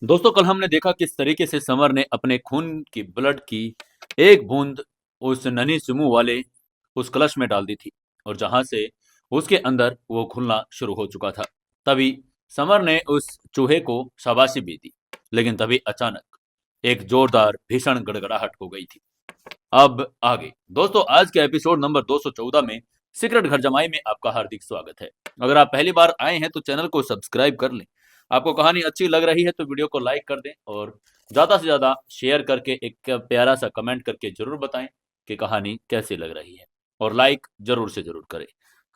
दोस्तों कल हमने देखा किस तरीके से समर ने अपने खून की ब्लड की एक बूंद उस नन्ही सुमू वाले उस कलश में डाल दी थी और जहां से उसके अंदर वो घुलना शुरू हो चुका था। तभी समर ने उस चूहे को शाबाशी भी दी, लेकिन तभी अचानक एक जोरदार भीषण गड़गड़ाहट हो गई थी। अब आगे दोस्तों आज के एपिसोड नंबर 214 में सीक्रेट घर जमाई में आपका हार्दिक स्वागत है। अगर आप पहली बार आए हैं तो चैनल को सब्सक्राइब कर लें। आपको कहानी अच्छी लग रही है तो वीडियो को लाइक कर दें और ज़्यादा से ज़्यादा शेयर करके एक प्यारा सा कमेंट करके ज़रूर बताएं कि कहानी कैसी लग रही है और लाइक ज़रूर से ज़रूर करें।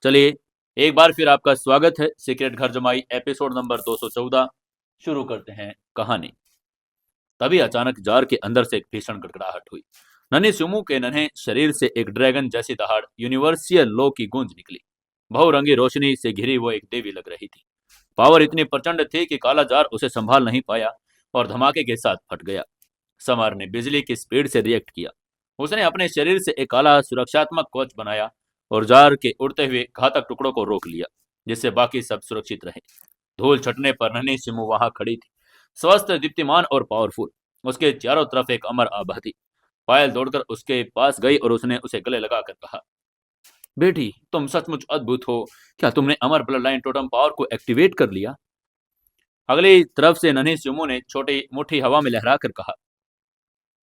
चलिए एक बार फिर आपका स्वागत है सीक्रेट घर जमाई एपिसोड नंबर 214। शुरू करते हैं कहानी। तभी अचानक जार के अंदर से एक भीषण गड़गड़ाहट हुई। नन्हे सुमू के नन्हे शरीर से एक ड्रैगन जैसी दहाड़ यूनिवर्सियल लो की गूंज निकली। बहुरंगी रोशनी से घिरी वो एक देवी लग रही थी। पावर इतनी प्रचंड थी कि काला जार उसे संभाल नहीं पाया और धमाके के साथ फट गया। समर ने बिजली की स्पीड से रिएक्ट किया। उसने अपने शरीर से एक काला सुरक्षात्मक कवच बनाया और जार के उड़ते हुए घातक टुकड़ों को रोक लिया, जिससे बाकी सब सुरक्षित रहे। धूल छटने पर नन्ही सिमू वहां खड़ी थी, स्वस्थ, दीप्तिमान और पावरफुल। उसके चारों तरफ एक अमर आभा थी। पायल दौड़कर उसके पास गई और उसने उसे गले लगाकर कहा, बेटी तुम सचमुच अद्भुत हो। क्या तुमने अमर ब्लड लाइन टोटम पावर को एक्टिवेट कर लिया? अगली तरफ से नन्ही सुमो ने छोटी मुट्ठी हवा में लहरा कर कहा,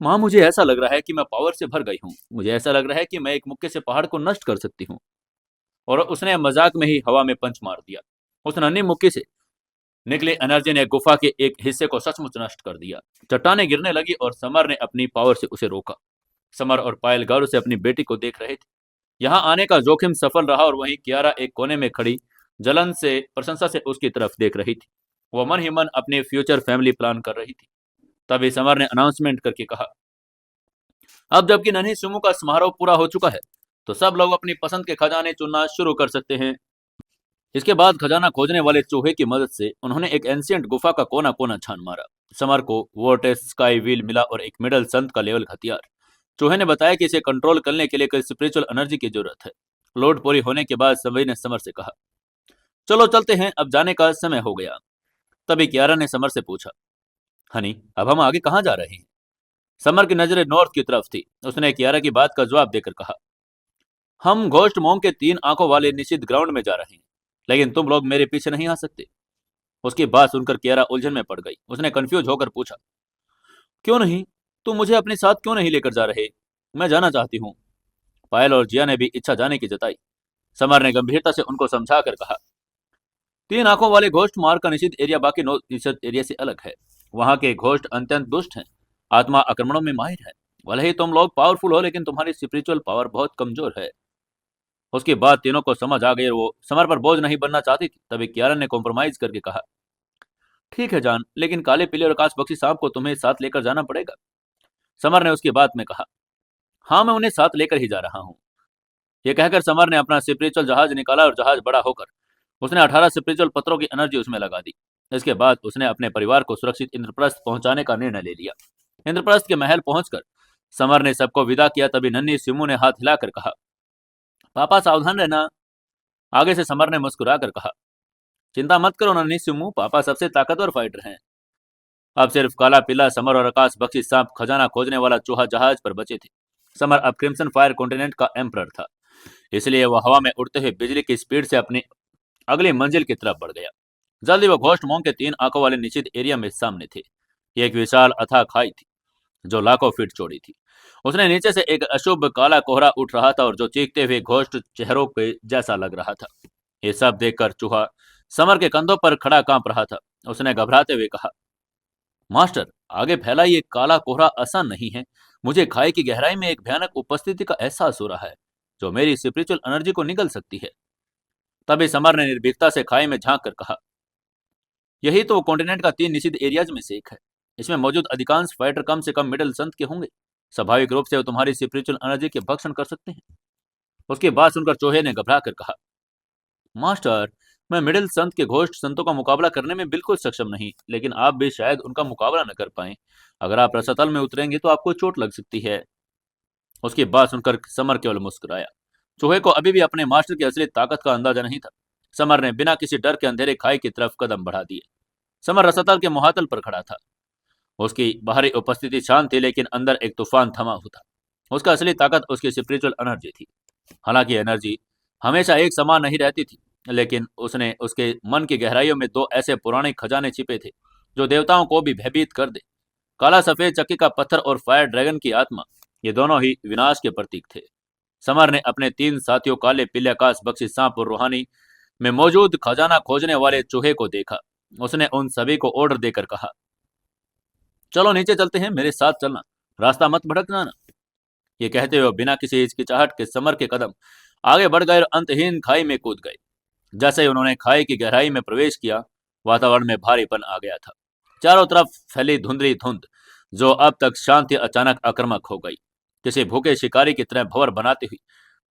माँ मुझे ऐसा लग रहा है कि मैं पावर से भर गई हूँ। मुझे ऐसा लग रहा है कि मैं एक मुक्के से पहाड़ को नष्ट कर सकती हूँ। और उसने मजाक में ही हवा में पंच मार दिया। उस नन्ही मुक्के से निकली एनर्जी ने गुफा के एक हिस्से को सचमुच नष्ट कर दिया। चट्टानें गिरने लगी और समर ने अपनी पावर से उसे रोका। समर और पायल गौर से अपनी बेटी को देख रहे थे। यहाँ आने का जोखिम सफल रहा और वहीं कियारा एक कोने में खड़ी जलन से प्रशंसा से उसकी तरफ देख रही थी। वो मन ही मन अपनी फ्यूचर फैमिली प्लान कर रही थी। तभी समर ने अनाउंसमेंट करके कहा, अब जबकि नन्ही सुमु का समारोह पूरा हो चुका है तो सब लोग अपनी पसंद के खजाने चुनना शुरू कर सकते हैं। इसके बाद खजाना खोजने वाले चूहे की मदद से उन्होंने एक एंशियंट गुफा का कोना कोना छान मारा। समर को वोर्टेस स्काई व्हील मिला और एक मिडल संत का लेवल हथियार। चूहे ने बताया कि इसे कंट्रोल करने के लिए कोई स्पिरिचुअल एनर्जी की जरूरत है। लोड पूरी होने के बाद सभी ने समर से कहा, चलो चलते हैं, अब जाने का समय हो गया। तभी कियारा ने समर से पूछा, हनी अब हम आगे कहाँ जा रहे हैं? समर की नजरें नॉर्थ की तरफ थी। उसने कियारा की बात का जवाब देकर कहा, हम घोस्ट मोंग के 3 आंखों वाले निश्चित ग्राउंड में जा रहे हैं, लेकिन तुम लोग मेरे पीछे नहीं आ सकते। उसकी बात सुनकर कियारा उलझन में पड़ गई। उसने कंफ्यूज होकर पूछा, क्यों नहीं? तुम मुझे अपने साथ क्यों नहीं लेकर जा रहे? मैं जाना चाहती हूँ। पायल और जिया ने भी इच्छा जाने की जताई। समर ने गंभीरता से उनको समझा कर कहा, 3 आंखों वाले घोस्ट मार्ग का निषिद्ध एरिया बाकी 9 निषिद्ध एरिया से अलग है। वहां के घोस्ट अत्यंत दुष्ट हैं, आत्मा आक्रमणों में माहिर है। भले ही तुम लोग पावरफुल हो, लेकिन तुम्हारी स्पिरिचुअल पावर बहुत कमजोर है। उसकी बात तीनों को समझ आ गई और वो समर पर बोझ नहीं बनना चाहती थी। तभी कियारा ने कॉम्प्रोमाइज करके कहा, ठीक है जान, लेकिन काले पीले और आकाश बख्शी सांप को तुम्हें साथ लेकर जाना पड़ेगा। समर ने उसकी बात में कहा, हाँ मैं उन्हें साथ लेकर ही जा रहा हूँ। ये कहकर समर ने अपना स्पिरिचुअल जहाज निकाला और जहाज बड़ा होकर उसने 18 स्पिरिचुअल पत्रों की एनर्जी उसमें लगा दी। इसके बाद उसने अपने परिवार को सुरक्षित इंद्रप्रस्थ पहुंचाने का निर्णय ले लिया। इंद्रप्रस्थ के महल पहुंचकर समर ने सबको विदा किया। तभी नन्ही सिमू ने हाथ हिलाकर कहा, पापा सावधान रहना। आगे से समर ने मुस्कुराकर कहा, चिंता मत करो नन्ही सिमू, पापा सबसे ताकतवर फाइटर हैं। अब सिर्फ काला पीला समर और आकाश बख्शी सांप खजाना खोजने वाला चूहा जहाज पर बचे थे। समर अब क्रिम्सन फायर कॉन्टिनेंट का एम्परर था, इसलिए वह हवा में उड़ते हुए बिजली की स्पीड से अपनी अगली मंजिल की तरफ बढ़ गया। जल्दी वो घोस्ट मोंग के 3 आंखों वाले निश्चित एरिया में सामने थे। ये एक विशाल अथाह खाई थी जो लाखों फीट चौड़ी थी। उसने नीचे से एक अशुभ काला कोहरा उठ रहा था और जो चीखते हुए घोस्ट चेहरों के जैसा लग रहा था। ये सब देखकर चूहा समर के कंधों पर खड़ा कांप रहा था। उसने घबराते हुए कहा, मास्टर आगे फैला ये काला कोहरा आसान नहीं है। मुझे खाई की गहराई में एक भयानक उपस्थिति का एहसास हो रहा है जो मेरी स्पिरिचुअल एनर्जी को निगल सकती है। तभी समर ने निर्भीकता से खाई में झांक कर कहा, यही तो कॉन्टिनेंट का 3 निषिद्ध एरियाज में से एक है। इसमें मौजूद अधिकांश फाइटर कम से कम मिडिल संत के होंगे। स्वाभाविक रूप से वो तुम्हारी स्पिरिचुअल एनर्जी के भक्षण कर सकते हैं। उसकी बात सुनकर चोहे ने घबरा कर कहा, मास्टर मैं मिडिल संत के घोस्ट संतों का मुकाबला करने में बिल्कुल सक्षम नहीं, लेकिन आप भी शायद उनका मुकाबला न कर पाए। अगर आप रसतल में उतरेंगे तो आपको चोट लग सकती है। उसकी बात सुनकर समर केवल मुस्कुराया। चूहे को अभी भी अपने मास्टर की असली ताकत का अंदाजा नहीं था। समर ने बिना किसी डर के अंधेरे खाई की तरफ कदम बढ़ा दिए। समर रसतल के मुहातल पर खड़ा था। उसकी बाहरी उपस्थिति शांत थी, लेकिन अंदर एक तूफान थमा हुआ था। उसका असली ताकत उसकी स्पिरिचुअल एनर्जी थी। हालांकि एनर्जी हमेशा एक समान नहीं रहती थी, लेकिन उसने उसके मन की गहराइयों में दो ऐसे पुराने खजाने छिपे थे जो देवताओं को भी भयभीत कर दे। काला सफेद चक्की का पत्थर और फायर ड्रैगन की आत्मा, ये दोनों ही विनाश के प्रतीक थे। समर ने अपने 3 साथियों काले, पीले आकाश, बख्शी सांप और रूहानी में मौजूद खजाना खोजने वाले चूहे को देखा। उसने उन सभी को ऑर्डर देकर कहा, चलो नीचे चलते हैं, मेरे साथ चलना, रास्ता मत भटकना ना। ये कहते हुए बिना किसी हिचकिचाहट के समर के कदम आगे बढ़ गए और अंतहीन खाई में कूद गए। जैसे ही उन्होंने खाई की गहराई में प्रवेश किया, वातावरण में भारीपन आ गया था। चारों तरफ फैली धुंधली धुंध जो अब तक शांत थी, अचानक आक्रामक हो गई। किसी भूखे शिकारी की तरह भंवर बनाती हुई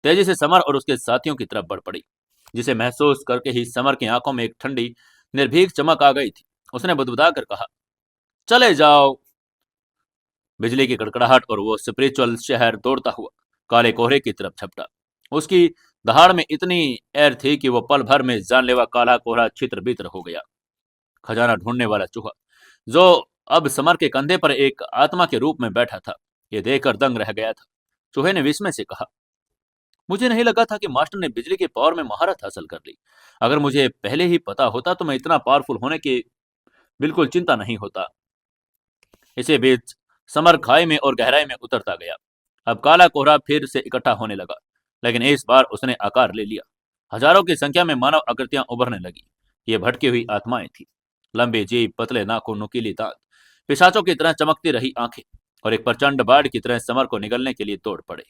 तेजी से समर और उसके साथियों की तरफ बढ़ पड़ी, जिसे महसूस करके ही समर की आंखों में एक ठंडी निर्भीक चमक आ गई थी। उसने बुदबुदा कर कहा, चले जाओ। बिजली की कड़कड़ाहट और वो स्पिरिचुअल शहर दौड़ता हुआ काले कोहरे की तरफ झपटा। उसकी दहाड़ में इतनी एर थी कि वो पल भर में जानलेवा काला कोहरा छितर बितर हो गया। खजाना ढूंढने वाला चूहा, जो अब समर के कंधे पर एक आत्मा के रूप में बैठा था, ये देखकर दंग रह गया था। चूहे ने विस्मय से कहा, मुझे नहीं लगा था कि मास्टर ने बिजली के पावर में महारत हासिल कर ली। अगर मुझे पहले ही पता होता तो मैं इतना पावरफुल होने की बिल्कुल चिंता नहीं होता। इसी बीच समर खाई में और गहराई में उतरता गया। अब काला कोहरा फिर से इकट्ठा होने लगा, लेकिन इस बार उसने आकार ले लिया। हजारों की संख्या में मानव आकृतियां उभरने लगी। ये भटकी हुई आत्माएं थी, लंबी जीभ, पतले नाखून, नुकीली दांत, पिशाचों की तरह चमकती रही आंखें, और एक प्रचंड बाढ़ की तरह समर को निगलने के लिए दौड़ पड़े।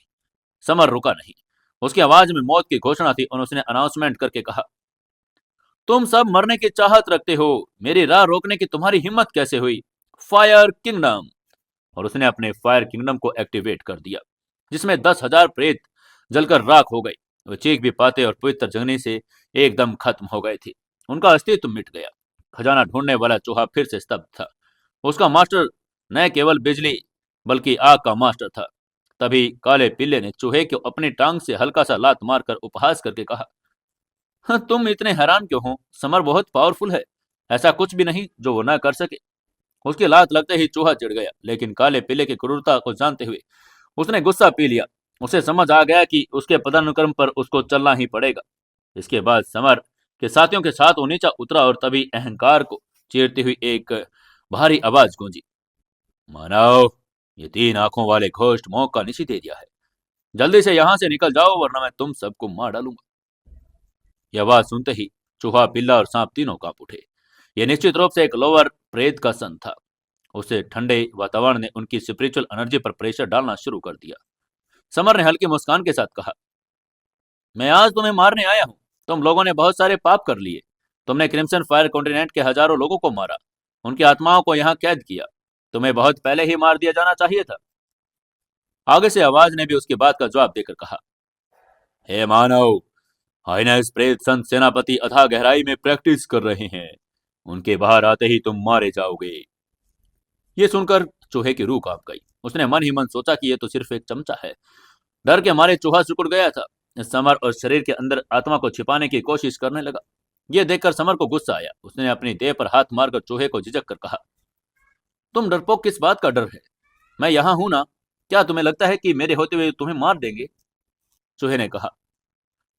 समर रुका नहीं। उसकी आवाज में मौत की घोषणा थी और उसने अनाउंसमेंट करके कहा, तुम सब मरने की चाहत रखते हो, मेरी राह रोकने की तुम्हारी हिम्मत कैसे हुई? Fire kingdom. और उसने अपने फायर किंगडम को एक्टिवेट कर दिया, जिसमें 10,000 प्रेत जलकर राख हो गए। वे चीख भी पाते और पवित्र जगने से एकदम खत्म हो गए थे। उनका अस्तित्व मिट गया। खजाना ढूंढने वाला चूहा फिर से स्तब्ध था। उसका मास्टर न केवल बिजली बल्कि आग का मास्टर था। तभी काले पिल्ले ने चूहे को अपनी टांग से हल्का सा लात मारकर उपहास करके कहा, हाँ, तुम इतने हैरान क्यों हो? समर बहुत पावरफुल है, ऐसा कुछ भी नहीं जो वो ना कर सके। उसकी लात लगते ही चूहा चिढ़ गया, लेकिन काले पिल्ले की क्रूरता को जानते हुए उसने गुस्सा पी लिया। उसे समझ आ गया कि उसके पदानुक्रम पर उसको चलना ही पड़ेगा। इसके बाद समर के साथियों के साथ वो नीचा उतरा और तभी अहंकार को चीरती हुई एक भारी आवाज गूंजी, मानव, ये 3 आंखों वाले घोस्ट मौका निश्चित दे दिया है। जल्दी से यहाँ से निकल जाओ वरना मैं तुम सबको मार डालूंगा। यह आवाज सुनते ही चूहा, पिल्ला और सांप तीनों कांप उठे। यह निश्चित रूप से एक लोअर प्रेत का सन था। उसे ठंडे वातावरण ने उनकी स्पिरिचुअल एनर्जी पर प्रेशर डालना शुरू कर दिया। समर ने हल्की मुस्कान के साथ कहा, मैं आज तुम्हें मारने आया हूं। तुम लोगों ने बहुत सारे पाप कर लिए। तुमने क्रिम्सन फायर कॉन्टिनेंट के हजारों लोगों को मारा, उनकी आत्माओं को यहाँ कैद किया। तुम्हें बहुत पहले ही मार दिया जाना चाहिए था। आगे से आवाज ने भी उसकी बात का जवाब देकर कहा, हे मानव, हाइनेस प्रेत संत सेनापति अथाह गहराई में प्रैक्टिस कर रहे हैं। उनके बाहर आते ही तुम मारे जाओगे। ये सुनकर चूहे की रूह कांप गई। उसने मन ही मन सोचा कि ये तो सिर्फ एक चमचा है। डर के मारे चूहा सिकुड़ गया था। समर और शरीर के अंदर आत्मा को छिपाने की कोशिश करने लगा। यह देखकर समर को गुस्सा आया। उसने अपनी देह पर हाथ मारकर चूहे को झिझक कर कहा, तुम डरपोक किस बात का डर है? मैं यहाँ हूं ना। क्या तुम्हें लगता है कि मेरे होते हुए तुम्हें मार देंगे? चूहे ने कहा,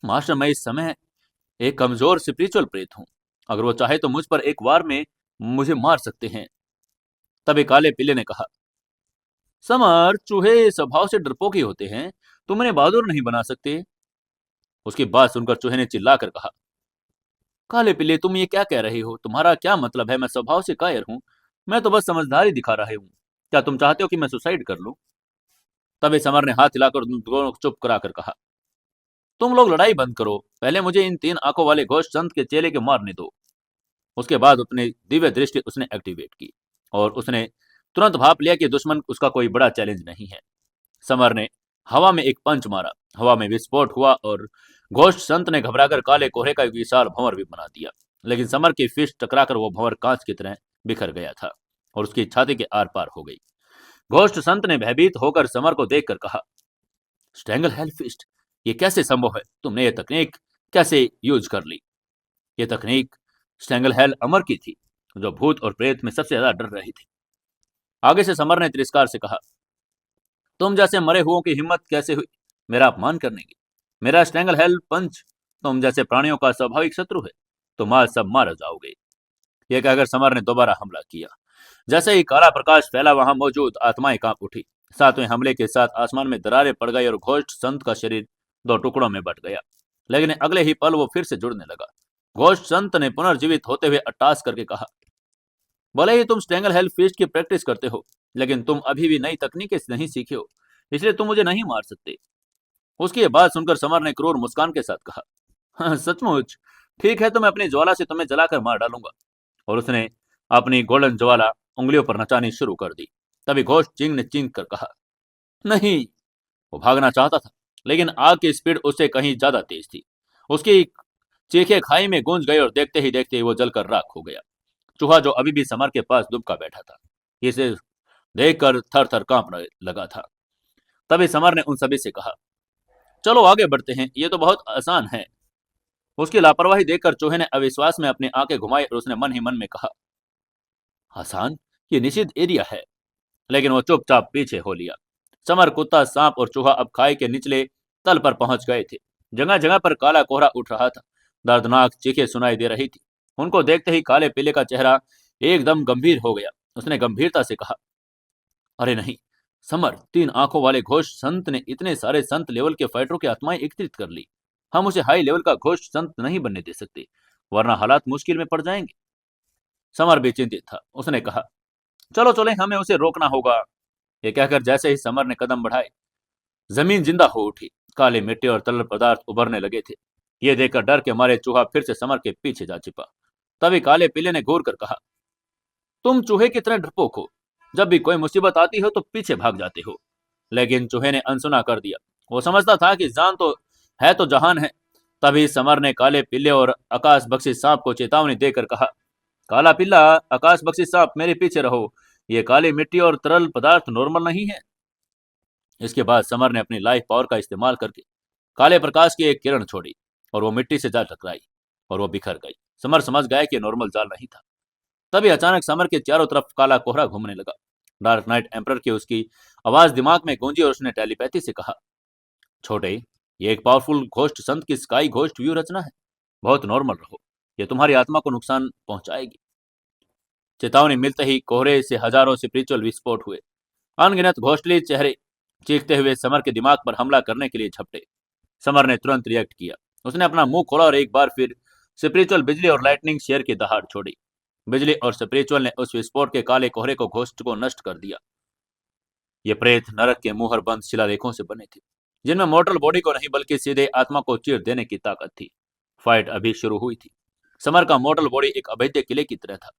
मास्टर, मैं इस समय एक कमजोर स्पिरिचुअल प्रेत हूं। अगर वो चाहे तो मुझ पर एक वार में मुझे मार सकते हैं। तभी काले पिल्ले ने कहा, समर, चूहे स्वभाव से डरपोक ही होते हैं, तुम उन्हें बहादुर नहीं बना सकते। उसकी बात सुनकर चूहे ने चिल्लाकर कहा, काले पिल्ले, तुम ये क्या कह रहे हो? तुम्हारा क्या मतलब है? मैं स्वभाव से कायर हूं। मैं तो बस समझदारी दिखा रहा हूं। क्या तुम चाहते हो कि मैं सुसाइड कर लूं? तभी समर ने हाथ हिलाकर उन दोनों को चुप कराकर कहा, तुम लोग लड़ाई बंद करो, पहले मुझे इन 3 आंखों वाले घोष संत के चेले के मारने दो। उसके बाद अपनी दिव्य दृष्टि उसने एक्टिवेट की और उसने तुरंत भाप लिया कि दुश्मन उसका कोई बड़ा चैलेंज नहीं है। समर ने हवा में एक पंच मारा। हवा में विस्फोट हुआ और घोष संत ने घबराकर काले कोहरे का एक विशाल भंवर भी बना दिया। लेकिन समर की फिस्ट टकराकर वो भंवर कांच की तरह बिखर गया था और उसकी छाती के आर पार हो गई। घोष संत ने भयभीत होकर समर को देखकर कहा, स्ट्रैंगल हेल फिस्ट, ये कैसे संभव है? तुमने ये तकनीक कैसे यूज कर ली? ये तकनीक स्ट्रैंगल हेल अमर की थी, जो भूत और प्रेत में सबसे ज्यादा डर रही थी। आगे से समर ने तिरस्कार से कहा, तुम जैसे मरे हुओं की हिम्मत कैसे हुई मेरा अपमान करने की? मेरा स्ट्रेंगल हेल पंच तुम जैसे प्राणियों का स्वाभाविक शत्रु है। तुम आज सब मार जाओगे। यह कहकर समर ने दोबारा हमला किया। जैसे ही काला प्रकाश फैला, वहां मौजूद आत्माएं कांप उठी। सातवें हमले के साथ आसमान में दरारें पड़ गई और घोस्ट संत का शरीर दो टुकड़ों में बट गया। लेकिन अगले ही पल वो फिर से जुड़ने लगा। घोस्ट संत ने पुनर्जीवित होते हुए अट्टास करके कहा, भले ही तुम स्ट्रेंगल हेल फिस्ट की प्रैक्टिस करते हो, लेकिन तुम अभी भी नई तकनीकें नहीं सीखे हो, इसलिए तुम मुझे नहीं मार सकते। उसकी ये बात सुनकर समर ने क्रूर मुस्कान के साथ कहा, हाँ, सचमुच? ठीक है, तो मैं अपनी ज्वाला से तुम्हें जलाकर मार डालूंगा। और उसने अपनी गोल्डन ज्वाला उंगलियों पर नचानी शुरू कर दी। तभी घोस्ट चिंग ने चींक कर कहा, नहीं। वो भागना चाहता था, लेकिन आग की स्पीड उससे कहीं ज्यादा तेज थी। उसकी चीखें खाई में गूंज गई और देखते ही देखते वो जलकर राख हो गया। चूहा जो अभी भी समर के पास दुबका बैठा था, इसे देखकर थर थर कांपने लगा था। तभी समर ने उन सभी से कहा, चलो आगे बढ़ते हैं, ये तो बहुत आसान है। उसकी लापरवाही देखकर चूहे ने अविश्वास में अपनी आंखें घुमाई और उसने मन ही मन में कहा, आसान? ये निषिद्ध एरिया है। लेकिन वो चुपचाप पीछे हो लिया। समर, कुत्ता, सांप और चूहा अब खाई के निचले तल पर पहुंच गए थे। जगह जगह पर काला कोहरा उठ रहा था। दर्दनाक चीखें सुनाई दे रही थी। उनको देखते ही काले पीले का चेहरा एकदम गंभीर हो गया। उसने गंभीरता से कहा, अरे नहीं समर, तीन आंखों वाले घोष संत ने इतने सारे संत लेवल के फाइटरों की आत्माएं एकत्रित कर ली। हम उसे हाई लेवल का घोष संत नहीं बनने दे सकते, वरना हालात मुश्किल में पड़ जाएंगे। समर भी चिंतित था। उसने कहा, चलो चले, हमें उसे रोकना होगा। ये कहकर जैसे ही समर ने कदम बढ़ाए, जमीन जिंदा हो उठी। काली मिट्टी और तरल पदार्थ उभरने लगे थे। ये देखकर डर के मारे चूहा फिर से समर के पीछे जा छिपा। तभी काले पीले ने घूर कर कहा, तुम चूहे की तरह डरपोक हो। जब भी कोई मुसीबत आती हो तो पीछे भाग जाते हो। लेकिन चूहे ने अनसुना कर दिया। वो समझता था कि जान तो जहान है। तभी समर ने काले पिल्ले और आकाश बख्शी सांप को चेतावनी देकर कहा, काला पिल्ला, आकाश बख्शी सांप, मेरे पीछे रहो। ये काली मिट्टी और तरल पदार्थ नॉर्मल नहीं है। इसके बाद समर ने अपनी लाइफ पावर का इस्तेमाल करके काले प्रकाश की एक किरण छोड़ी और वो मिट्टी से जा टकराई और वो बिखर गई। समर समझ गया कि नॉर्मल जाल नहीं था। तभी अचानक समर के चारों तरफ काला कोहरा घूमने लगा। डार्क नाइट एम्परर की उसकी आवाज दिमाग में गूंजी और उसने टेलीपैथी से कहा, छोटे, ये एक पावरफुल घोस्ट संत की स्काई घोस्ट व्यू रचना है। बहुत नॉर्मल रहो, ये तुम्हारी आत्मा को नुकसान पहुंचाएगी। चेतावनी मिलते ही कोहरे से हजारों स्पिरिचुअल विस्फोट हुए। अनगिनत घोस्टली चेहरे चीखते हुए समर के दिमाग पर हमला करने के लिए झपटे। समर ने तुरंत रिएक्ट किया। उसने अपना मुंह खोला और एक बार फिर स्पिरिचुअल बिजली और लाइटनिंग शेयर की दहाड़ छोड़ी। बिजली और स्पिरिचुअल ने उस विस्फोट के काले कोहरे को घोस्ट को नष्ट कर दिया। ये प्रेत नरक के मुहर बंद शिलालेखों से बने थे, जिनमें मोर्टल बॉडी को नहीं बल्कि सीधे आत्मा को चीर देने की ताकत थी। फाइट अभी शुरू हुई थी। समर का मोर्टल बॉडी एक अभेद्य किले की तरह था,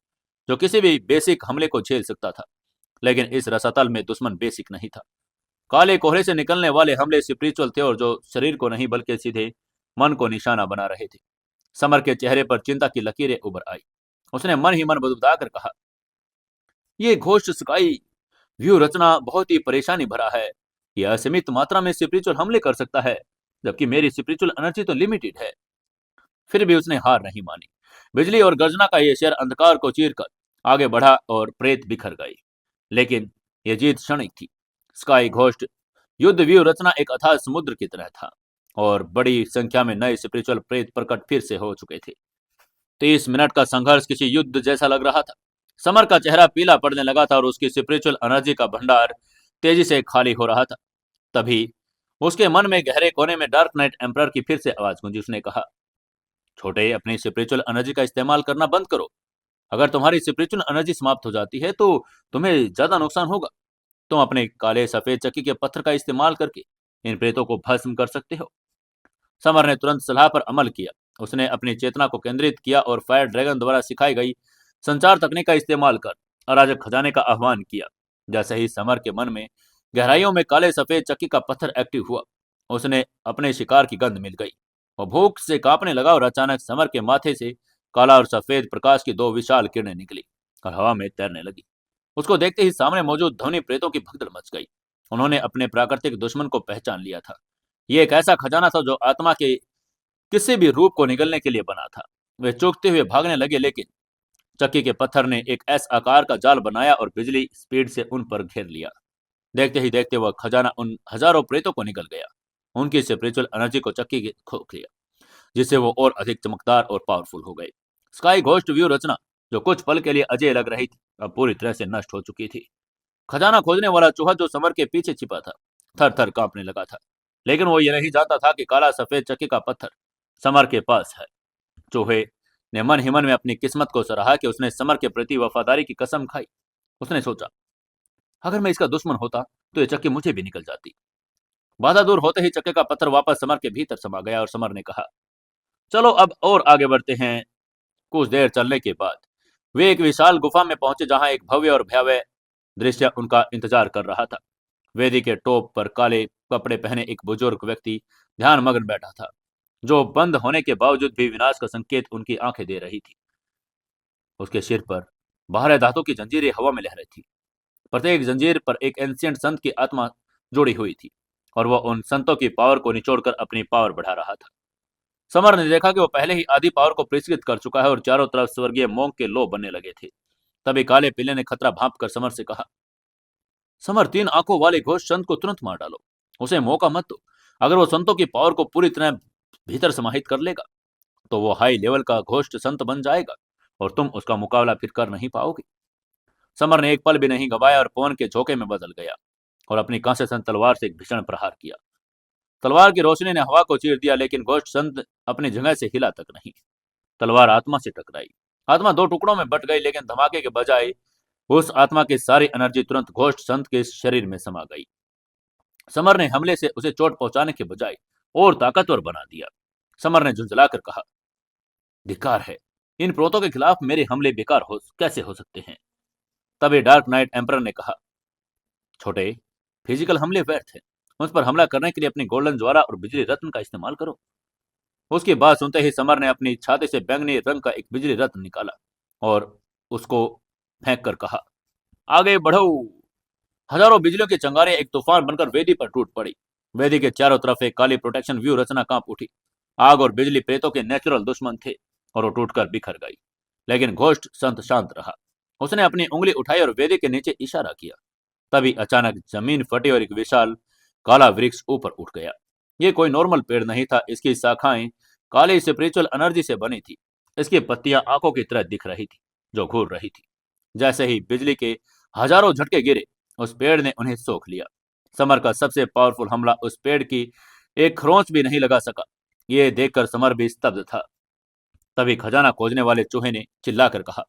जो किसी भी बेसिक हमले को झेल सकता था। लेकिन इस रसातल में दुश्मन बेसिक नहीं था। काले कोहरे से निकलने वाले हमले स्पिरिचुअल थे और जो शरीर को नहीं बल्कि सीधे मन को निशाना बना रहे थे। समर के चेहरे पर चिंता की लकीरें उभर आई। उसने मन ही मन बुदबुदाकर कहा, ये घोष स्काई व्यू रचना बहुत ही परेशानी भरा है। यह असीमित मात्रा में स्पिरिचुअल हमले कर सकता है, जबकि मेरी स्पिरिचुअल एनर्जी तो लिमिटेड है। फिर भी उसने हार नहीं मानी। बिजली और गर्जना का यह शेर अंधकार को चीरकर आगे बढ़ा और प्रेत बिखर गई। लेकिन यह जीत क्षणिक थी। स्काई घोस्ट युद्ध व्यू रचना एक अथाह समुद्र की तरह था और बड़ी संख्या में नए स्पिरिचुअल प्रेत प्रकट फिर से हो चुके थे। 30 मिनट का संघर्ष किसी युद्ध जैसा लग रहा था। समर का चेहरा पीला पड़ने लगा था और उसकी स्पिरिचुअल एनर्जी का भंडार तेजी से खाली हो रहा था। तभी उसके मन में गहरे कोने में डार्क नाइट एम्परर की फिर से आवाज गूंजी। उसने कहा, छोटे, अपनी स्पिरिचुअल एनर्जी का इस्तेमाल करना बंद करो। अगर तुम्हारी स्पिरिचुअल एनर्जी समाप्त हो जाती है तो तुम्हें ज्यादा नुकसान होगा। तुम अपने काले सफेद चक्की के पत्थर का इस्तेमाल करके इन प्रेतों को भस्म कर सकते हो। समर ने तुरंत सलाह पर अमल किया। उसने अपनी चेतना को केंद्रित किया और फायर ड्रैगन द्वारा सिखाई गई संचार तकनीक का इस्तेमाल कर अराजक खजाने का आह्वान किया। जैसे ही समर के मन में गहराइयों में काले सफेद चक्की का पत्थर एक्टिव हुआ, उसने अपने शिकार की गंध मिल गई। वो भूख से कांपने लगा और अचानक समर के माथे से काला और सफेद प्रकाश की दो विशाल किरणें निकली और हवा में तैरने लगी। उसको देखते ही सामने मौजूद ध्वनि प्रेतों की भगदड़ मच गई। उन्होंने अपने प्राकृतिक दुश्मन को पहचान लिया था। ये एक ऐसा खजाना था जो आत्मा के किसी भी रूप को निगलने के लिए बना था। वे चौंकते हुए भागने लगे, लेकिन चक्की के पत्थर ने एक एस आकार का जाल बनाया और बिजली स्पीड से उन पर घेर लिया। देखते ही देखते वह खजाना उन हजारों प्रेतों को निकल गया। उनकी स्पिरिचुअल एनर्जी को चक्की के खोख लिया, जिससे वो और अधिक चमकदार और पावरफुल हो गई। स्काई घोस्ट व्यू रचना, जो कुछ पल के लिए अजय लग रही थी, अब पूरी तरह से नष्ट हो चुकी थी। खजाना खोजने वाला चूहा जो समर के पीछे छिपा था, थर थर कांपने लगा था, लेकिन वो ये नहीं जानता था कि काला सफेद चक्की का पत्थर समर के पास है। चूहे ने मन ही मन में अपनी किस्मत को सराहा कि उसने समर के प्रति वफादारी की कसम खाई। उसने सोचा, अगर मैं इसका दुश्मन होता तो ये चक्की मुझे भी निकल जाती। बाधा दूर होते ही चक्के का पत्थर वापस समर के भीतर समा गया और समर ने कहा, चलो अब और आगे बढ़ते हैं। कुछ देर चलने के बाद वे एक विशाल गुफा में पहुंचे, जहां एक भव्य और भयावह दृश्य उनका इंतजार कर रहा था। वेदी के टॉप पर काले कपड़े पहने एक बुजुर्ग व्यक्ति ध्यान मग्न बैठा था, जो बंद होने के बावजूद भी विनाश का संकेत उनकी आंखें दे रही थी। उसके सिर पर 12 धातु की जंजीरें हवा में लहर रही थी। प्रत्येक जंजीर पर एक एंशिएंट संत की आत्मा जुड़ी हुई थी, और वह उन संतों की पावर को निचोड़कर अपनी पावर बढ़ा रहा था। समर ने देखा कि वो पहले ही आधी पावर को प्रेषित कर चुका है और चारों तरफ स्वर्गीय मोंग के लो बनने लगे थे। तभी काले पीले ने खतरा भांप कर समर से कहा, समर, 3 आंखों वाले घोष संत को तुरंत मार डालो। उसे मौका मत दो। अगर वो संतों की पावर को पूरी तरह भीतर समाहित कर लेगा तो वो हाई लेवल का घोष्ट संत बन जाएगा और तुम उसका मुकाबला फिर कर नहीं पाओगे। समर ने एक पल भी नहीं गवाया और पवन के झोंके में बदल गया और अपनी कांसे संत तलवार से एक भीषण प्रहार किया। तलवार की रोशनी ने हवा को चीर दिया, लेकिन घोष्ट संत अपनी जगह से हिला तक नहीं। तलवार आत्मा से टकराई। आत्मा 2 टुकड़ों में बट गई, लेकिन धमाके के बजाय उस आत्मा की सारी एनर्जी तुरंत घोष्ट संत के शरीर में समा गई। समर ने हमले से उसे चोट पहुंचाने के बजाय और ताकतवर बना दिया। समर ने झुंझलाकर कहा, धिक्कार है, इन प्रोतों के खिलाफ मेरे हमले बेकार कैसे हो सकते हैं। तभी डार्क नाइट एम्परर ने कहा, छोटे, फिजिकल हमले व्यर्थ है। उस पर हमला करने के लिए अपनी गोल्डन ज्वाला और बिजली रत्न का इस्तेमाल करो। उसकी बात सुनते ही समर ने अपनी छाती से बैंगनी रंग का एक बिजली रत्न निकाला और उसको फेंक कर कहा, आगे बढ़ो। हजारों बिजलियों की चंगारियां एक तूफान बनकर वेदी पर टूट पड़ी। वेदी के चारों तरफ एक काली प्रोटेक्शन व्यू रचना कांप उठी। आग और बिजली प्रेतों के नेचुरल दुश्मन थे और वो टूटकर बिखर गई। लेकिन घोष्ट संत शांत रहा। उसने अपनी उंगली उठाई और वेदी के नीचे इशारा किया। तभी अचानक जमीन फटी और एक विशाल काला वृक्ष ऊपर उठ गया। ये कोई नॉर्मल पेड़ नहीं था। इसकी शाखाएं काली स्पिरिचुअल एनर्जी से बनी थी। इसकी पत्तियां आंखों की तरह दिख रही थी, जो घूर रही थी। जैसे ही बिजली के हजारों झटके गिरे, उस पेड़ ने उन्हें सोख लिया। समर का सबसे पावरफुल हमला उस पेड़ की एक खरोंच भी नहीं लगा सका। ये देखकर समर भी स्तब्ध था। तभी खजाना खोजने वाले चूहे ने चिल्लाकर कहा,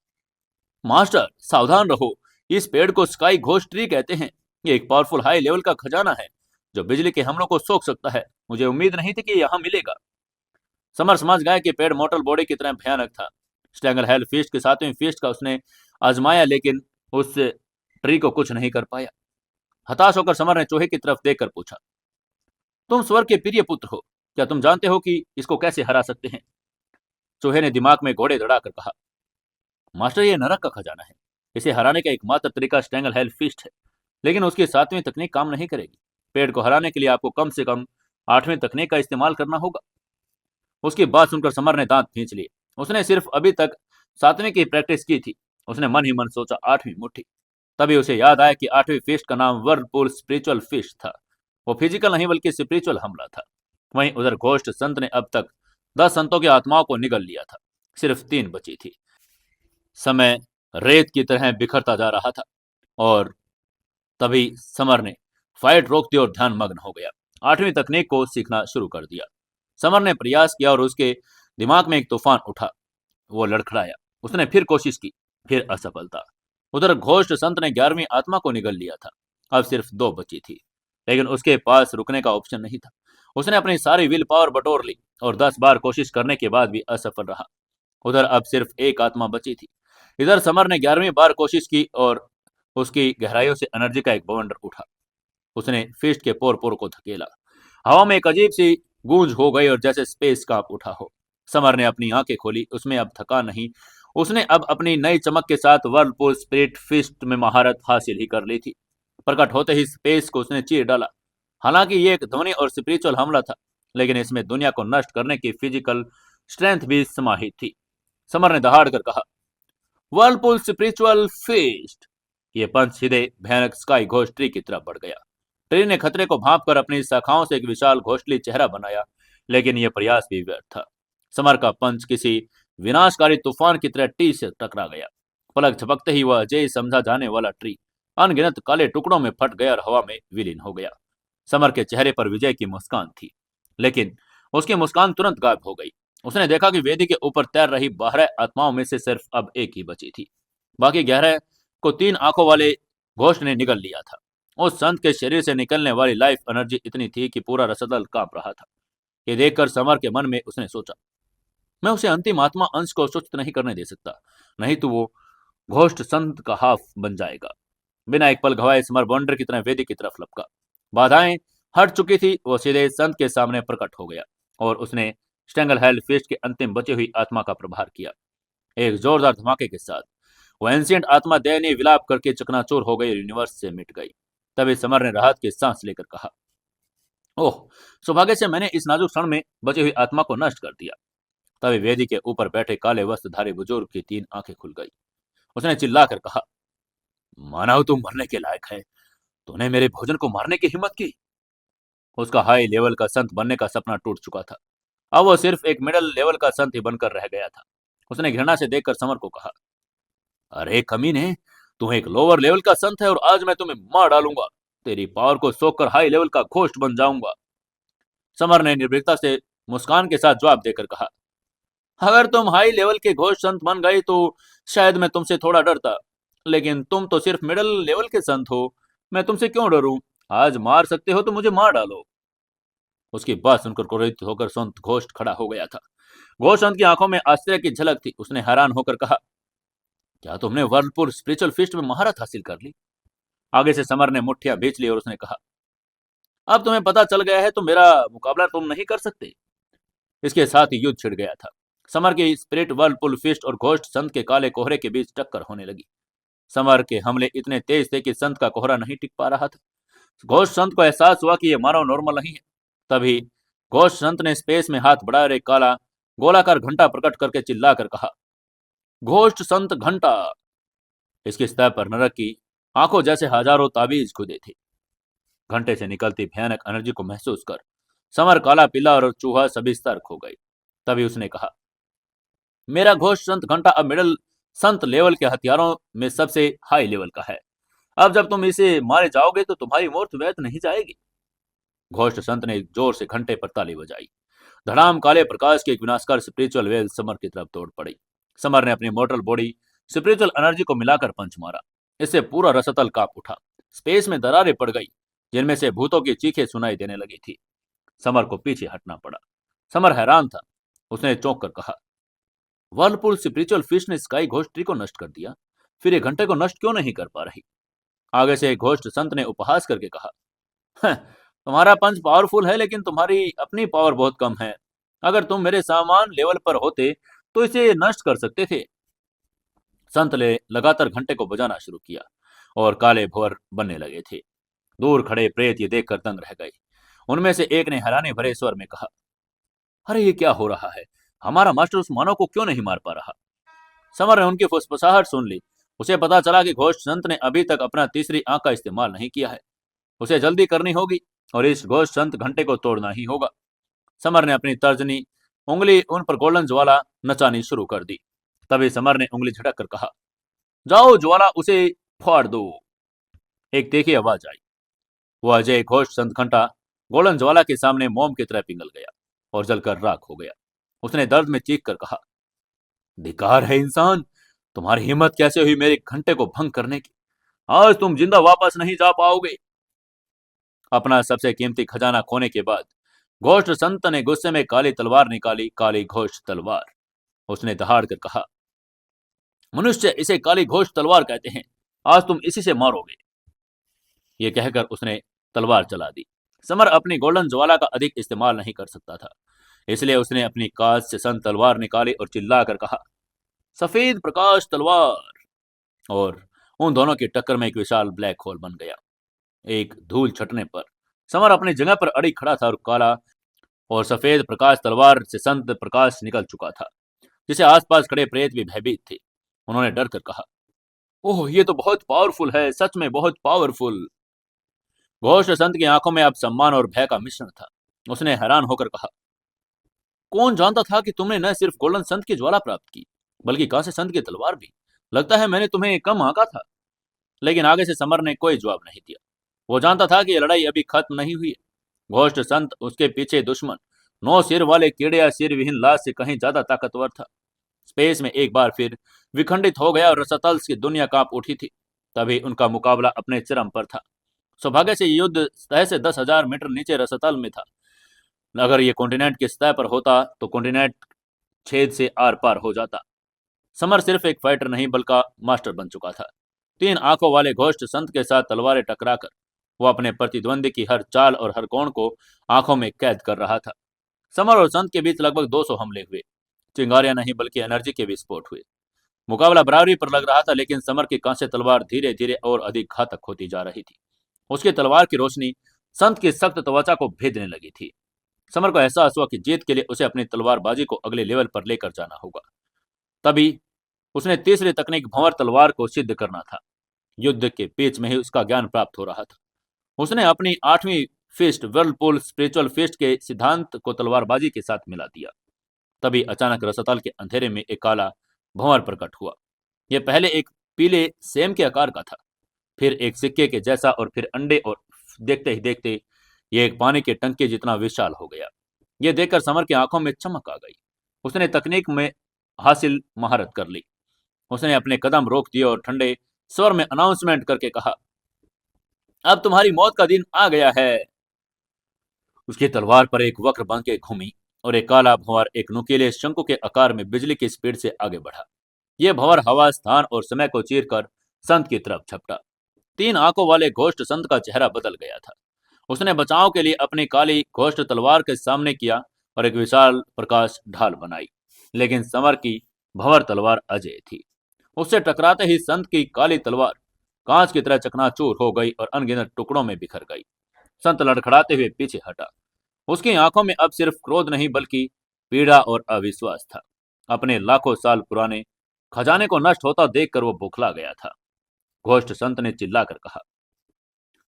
मास्टर, सावधान रहो। इस पेड़ को स्काई घोस्ट ट्री कहते हैं। ये एक पावरफुल हाई लेवल का खजाना है, जो बिजली के हमलों को सोख सकता है। मुझे उम्मीद नहीं थी कि यहाँ मिलेगा। समर समझ गया कि पेड़ मोटल बॉडी की तरह भयानक था। स्ट्रैंगल हेल फीस्ट के 7वें फीस्ट का उसने आजमाया, लेकिन उस ट्री को कुछ नहीं कर पाया। हताश होकर समर ने चूहे की तरफ देखकर पूछा, तुम स्वर्ग के प्रिय पुत्र हो, क्या तुम जानते हो कि इसको कैसे हरा सकते हैं? चूहे ने दिमाग में घोड़े दौड़ाकर कहा, मास्टर, ये नरक का खजाना है। इसे हराने का एकमात्र तरीका स्ट्रैंगल हेल फीस्ट है, लेकिन उसकी 7वीं तकनीक काम नहीं करेगी। पेड़ को हराने के लिए आपको कम से कम 8वीं तकनीक का इस्तेमाल करना होगा। उसकी बात सुनकर समर ने दांत खींच लिए। उसने सिर्फ अभी तक 7वीं की प्रैक्टिस की थी। उसने मन ही मन सोचा, 8वीं मुट्ठी। तभी उसे याद आया कि 8वीं फीस्ट का नाम वर्लपूल स्पिरिचुअल फीस्ट था। वो फिजिकल नहीं बल्कि स्पिरिचुअल हमला था। वहीं उधर घोष्ट संत ने अब तक 10 संतों की आत्माओं को निगल लिया था। सिर्फ 3 बची थी। समय रेत की तरह बिखरता जा रहा था और तभी समर ने फाइट रोक दी और ध्यान मग्न हो गया। 8वीं तकनीक को सीखना शुरू कर दिया। समर ने प्रयास किया और उसके दिमाग में एक तूफान उठा। वो लड़खड़ाया। उसने फिर कोशिश की, फिर असफलता। उधर घोष्ट संत ने 11वीं आत्मा को निगल लिया था। अब सिर्फ 2 बची थी, लेकिन उसके पास रुकने का ऑप्शन नहीं था। उसने अपनी सारी विल पावर बटोर ली और 10 बार कोशिश करने के बाद भी असफल रहा। उधर अब सिर्फ 1 आत्मा बची थी। इधर समर ने 11वीं बार कोशिश की और उसकी गहराइयों से एनर्जी का एक बवंडर उठा। उसने फिस्ट के पोर पोर को धकेला। हवा में एक अजीब सी गूंज हो गई और जैसे स्पेस कांप उठा हो। समर ने अपनी आंखें खोली। उसमें अब थकान नहीं। उसने अब अपनी नई चमक के साथ वर्लपूल स्पिरिट फिस्ट में महारत हासिल ही कर ली थी। प्रकट होते ही स्पेस को उसने चीर डाला। हालांकि ये एक ध्वनि और स्पिरिचुअल हमला था, लेकिन इसमें दुनिया को नष्ट करने की फिजिकल स्ट्रेंथ भी समाहित थी। समर ने दहाड़ कर कहा, वर्लपुल स्पिरिचुअल फीस्ट। ये पंच सीधे भयानक स्काई घोस्ट ट्री की तरफ बढ़ गया। ट्री ने खतरे को भांप कर अपनी शाखाओं से एक विशाल घोषली चेहरा बनाया, लेकिन यह प्रयास भी व्यर्थ था। समर का पंच किसी विनाशकारी तूफान की तरह ट्री से टकरा गया। पलक झपकते ही वह अजय समझा जाने वाला ट्री अनगिनत काले टुकड़ों में फट गया और हवा में विलीन हो गया। समर के चेहरे पर विजय की मुस्कान थी, लेकिन उसकी मुस्कान तुरंत गायब हो गई। उसने देखा कि वेदी के ऊपर तैर रही 12 आत्माओं में से सिर्फ अब एक ही बची थी। बाकी 11 को 3 आंखों वाले घोस्ट ने निगल लिया था। उस संत के शरीर से निकलने वाली लाइफ एनर्जी इतनी थी कि पूरा रसदल कांप रहा था। ये देखकर समर के मन में उसने सोचा, मैं उसे अंतिम आत्मा अंश को सूचित नहीं करने दे सकता, नहीं तो वो घोस्ट संत का हाफ बन जाएगा। बिना एक पल गवाए समर बॉन्डर की तरह वेदी की तरफ लपका। बाधाएं हट चुकी थी, वो सीधे संत के सामने प्रकट हो गया और उसने स्टेंगल हेल फिस्ट के अंतिम बची हुई आत्मा का प्रहार किया। एक जोरदार धमाके के साथ वो एंशिएंट आत्मा दयनीय विलाप करके चकनाचूर हो गई, यूनिवर्स से मिट गई। तभी समर ने राहत की सांस लेकर कहा, ओह, सौभाग्य से मैंने इस नाजुक क्षण में बची हुई आत्मा को नष्ट कर दिया। तभी वेदी के ऊपर बैठे काले वस्त्रधारी बुजुर्ग की 3 आंखें खुल गई। उसने चिल्लाकर कहा, मानव तुम मरने के लायक है, तूने मेरे भोजन को मारने की हिम्मत की। उसका हाई लेवल का संत बनने का सपना टूट चुका था। अब वो सिर्फ एक मिडिल लेवल का संत ही बनकर रह गया था। उसने घृणा से देखकर समर को कहा, अरे कमीने, तू एक लोअर लेवल का संत है और आज मैं तुम्हें मार डालूंगा। तेरी पावर को सोख कर हाई लेवल का घोस्ट बन जाऊंगा। समर ने निर्भीकता से मुस्कान के साथ जवाब देकर कहा, अगर तुम हाई लेवल के घोस्ट संत बन गए तो शायद मैं तुमसे थोड़ा डरता, लेकिन तुम तो सिर्फ मिडिल लेवल के संत हो। मैं तुमसे क्यों डरूं? आज मार सकते हो तो मुझे मार डालो। उसकी बात सुनकर क्रोधित होकर संत घोस्ट खड़ा हो गया था। घोष संत की आंखों में आश्चर्य की झलक थी। उसने हैरान होकर कहा, क्या तुमने वर्लपुल स्पिरिचुअल फीस्ट में महारत हासिल कर ली? आगे से समर ने मुट्ठियां भींच ली और उसने कहा, अब तुम्हें पता चल गया है तो मेरा मुकाबला तुम नहीं कर सकते। इसके साथ ही युद्ध छिड़ गया था। समर की स्पिरिट वर्लपुल फिस्ट और घोस्ट संत के काले कोहरे के बीच टक्कर होने लगी। समर के हमले इतने तेज थे कि संत का कोहरा नहीं टिक पा रहा था। घोस्ट संत को एहसास हुआ कि यह मानव नॉर्मल नहीं है। तभी घोस्ट संत ने स्पेस में हाथ बढ़ाकर एक काला गोलाकार घंटा प्रकट करके चिल्लाकर कहा, घोस्ट संत घंटा। इसकी सतह पर नरक की आंखों जैसे हजारों ताबीज खुदे थे। घंटे से निकलती भयानक एनर्जी को महसूस कर समर काला पीला और चूहा सभी सतर्क हो गए। तभी उसने कहा, मेरा घोस्ट संत घंटा अब मिडिल संत लेवल के हथियारों में सबसे हाई लेवल का है। अब जब तुम इसे मारे जाओगे तो तुम्हारी मौत व्यर्थ नहीं जाएगी। घोस्ट संत ने जोर से घंटे पर ताली बजाई। धड़ाम काले प्रकाश की एक विनाशकार स्पिरिचुअल वेल समर की तरफ दौड़ पड़ी। समर ने अपनी मोर्टल बॉडी स्पिरिचुअल एनर्जी को मिलाकर पंच मारा। इससे पूरा रसतल कांप उठा। स्पेस में दरारें पड़ गई, जिनमें से भूतों की चीखें सुनाई देने लगी थी। समर को पीछे हटना पड़ा। समर हैरान था। उसने चौंक कर कहा, वर्लपुल स्पिरिचुअल फिश ने स्काई घोस्ट ट्री को नष्ट कर दिया, फिर ये घंटे को नष्ट क्यों नहीं कर पा रही? आगे से एक घोस्ट संत ने उपहास करके कहा, "हं, तुम्हारा पंच पावरफुल है, लेकिन तुम्हारी अपनी पावर बहुत कम है। अगर तुम मेरे सामान लेवल पर होते तो इसे नष्ट कर सकते थे। संत ने लगातार घंटे को बजाना शुरू किया और काले भंवर बनने लगे थे। दूर खड़े प्रेत ये देखकर दंग रह गए। उनमें से एक ने हैरानी भरे स्वर में कहा, अरे ये क्या हो रहा है? हमारा मास्टर उस मानव को क्यों नहीं मार पा रहा? समर ने उनकी फुसफुसाहट सुन ली। उसे पता चला कि घोस्ट संत ने अभी तक अपना तीसरी आंख का इस्तेमाल नहीं किया है। उसे जल्दी करनी होगी और इस घोस्ट संत घंटे को तोड़ना ही होगा। समर ने अपनी तर्जनी उंगली उन पर गोल्डन ज्वाला नचानी शुरू कर दी। तभी समर ने उंगली झटक कर कहा, जाओ ज्वाला उसे फाड़ दो। एक तीखी आवाज आई। वह अजय घोष संत घंटा गोल्डन ज्वाला के सामने मोम की तरह पिघल गया और जलकर राख हो गया। उसने दर्द में चीख कर कहा, धिक्कार है इंसान, तुम्हारी हिम्मत कैसे हुई मेरे घंटे को भंग करने की? आज तुम जिंदा वापस नहीं जा पाओगे। अपना सबसे कीमती खजाना खोने के बाद घोष संत ने गुस्से में काली तलवार निकाली। काली घोष तलवार। उसने दहाड़ कर कहा, मनुष्य इसे काली घोष तलवार कहते हैं, आज तुम इसी से मारोगे। यह कहकर उसने तलवार चला दी। समर अपनी गोल्डन ज्वाला का अधिक इस्तेमाल नहीं कर सकता था, इसलिए उसने अपनी काज से सन तलवार निकाली और चिल्लाकर कहा, सफेद प्रकाश तलवार। और उन दोनों की टक्कर में एक विशाल ब्लैक होल बन गया। एक धूल छटने पर समर अपनी जगह पर अड़ी खड़ा था और काला और सफेद प्रकाश तलवार से संत प्रकाश निकल चुका था, जिसे आसपास खड़े प्रेत भी भयभीत थे। उन्होंने डर कर कहा। ओह, ये तो बहुत पावरफुल है, सच में बहुत पावरफुल। घोष संत की आंखों में अब सम्मान और भय का मिश्रण था। उसने हैरान होकर कहा, कौन जानता था कि तुमने न सिर्फ गोल्डन संत की ज्वाला प्राप्त की, बल्कि कांस्य संत की तलवार भी। लगता है मैंने तुम्हें कम आंका था। लेकिन आगे से समर ने कोई जवाब नहीं दिया। वो जानता था कि ये लड़ाई अभी खत्म नहीं हुई है। घोष्ट संत, उसके पीछे दुश्मन, 9 सिर वाले कीड़े या सिर विहीन लाश से कहीं ज्यादा ताकतवर था। स्पेस में एक बार फिर विखंडित हो गया और रसतल की दुनिया कांप उठी थी। तभी उनका मुकाबला अपने चरम पर था। सौभाग्य से युद्ध सतह से 10,000 मीटर नीचे रसतल में था। अगर ये कॉन्टिनेंट की सतह पर होता तो कॉन्टिनेंट छेद से आर पार हो जाता। समर सिर्फ एक फाइटर नहीं बल्कि मास्टर बन चुका था। 3 आंखों वाले घोष्ट संत के साथ तलवारें टकराकर वो अपने प्रतिद्वंदी की हर चाल और हर कोण को आंखों में कैद कर रहा था। समर और संत के बीच लगभग 200 हमले हुए। चिंगारियां नहीं बल्कि एनर्जी के विस्फोट हुए। मुकाबला बराबरी पर लग रहा था, लेकिन समर की कांस्य तलवार धीरे धीरे और अधिक घातक होती जा रही थी। उसकी तलवार की रोशनी संत की सख्त त्वचा को भेदने लगी थी। समर को एहसास हुआ कि जीत के लिए उसे अपनी तलवारबाजी को अगले लेवल पर लेकर जाना होगा। तभी उसने तीसरी तकनीक भंवर तलवार को सिद्ध करना था। युद्ध के बीच में ही उसका ज्ञान प्राप्त हो रहा था। उसने अपनी 8वीं फिस्ट वर्लपूल स्पिरिचुअल फिस्ट के सिद्धांत को तलवारबाजी के साथ मिला दिया। तभी अचानक रसतल के अंधेरे में एक काला भंवर प्रकट हुआ। यह पहले एक पीले सेम के आकार का था, फिर एक सिक्के के जैसा, और फिर अंडे, और देखते ही देखते यह एक पानी के टंके जितना विशाल हो गया। यह देखकर समर की आंखों में चमक आ गई। उसने तकनीक में हासिल महारत कर ली। उसने अपने कदम रोक दिए और ठंडे स्वर में अनाउंसमेंट करके कहा, अब तुम्हारी मौत का दिन आ गया है। उसकी तलवार पर एक वक्र बन के घूमी और एक काला भंवर एक नुकीले शंकु के आकार में बिजली की स्पीड से आगे बढ़ा। यह भंवर हवा, स्थान और समय को चीरकर संत की तरफ झपटा। 3 आंखों वाले घोष्ट संत का चेहरा बदल गया था। उसने बचाव के लिए अपनी काली घोष्ट तलवार के सामने किया और एक विशाल प्रकाश ढाल बनाई। लेकिन समर की भंवर तलवार अजेय थी। उससे टकराते ही संत की काली तलवार कांच की तरह चकनाचूर हो गई और अनगिनत टुकड़ों में बिखर गई। संत लड़खड़ाते हुए पीछे हटा। उसकी आंखों में अब सिर्फ क्रोध नहीं बल्कि पीड़ा और अविश्वास था। अपने लाखों साल पुराने खजाने को नष्ट होता देखकर वो बौखला गया था। घोष्ट संत ने चिल्लाकर कहा,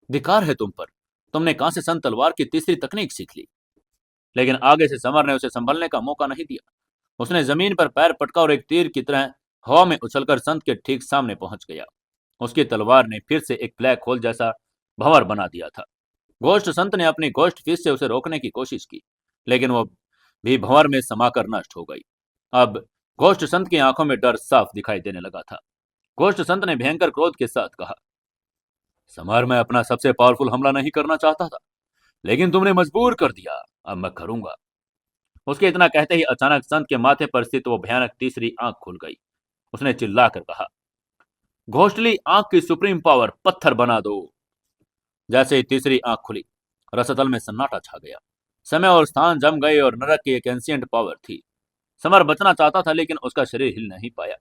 धिक्कार है तुम पर, तुमने कांस्य संत तलवार की तीसरी तकनीक सीख ली। लेकिन आगे से समर ने उसे संभलने का मौका नहीं दिया। उसने जमीन पर पैर पटका और एक तीर की तरह हवा में उछलकर संत के ठीक सामने पहुंच गया। उसकी तलवार ने फिर से एक ब्लैक होल जैसा भंवर बना दिया था। घोष्ट संत ने अपनी घोष्ट फिश से उसे रोकने की कोशिश की, लेकिन वो भी भंवर में समाकर नष्ट हो गई। अब घोष्ट संत की आंखों में डर साफ दिखाई देने लगा था। घोष्ट संत ने भयंकर क्रोध के साथ कहा, समर, मैं अपना सबसे पावरफुल हमला नहीं करना चाहता था, लेकिन तुमने मजबूर कर दिया। अब मैं करूंगा। उसके इतना कहते ही अचानक संत के माथे पर स्थित वो भयानक तीसरी आंख खुल गई। उसने चिल्लाकर कहा, घोष्टली आंख की सुप्रीम पावर पत्थर बना दो। जैसे ही तीसरी आंख खुली, रसतल में सन्नाटा छा गया। समय और स्थान जम गए और नरक की एक एंशिएंट पावर थी। समर बचना चाहता था, लेकिन उसका शरीर हिल नहीं पाया।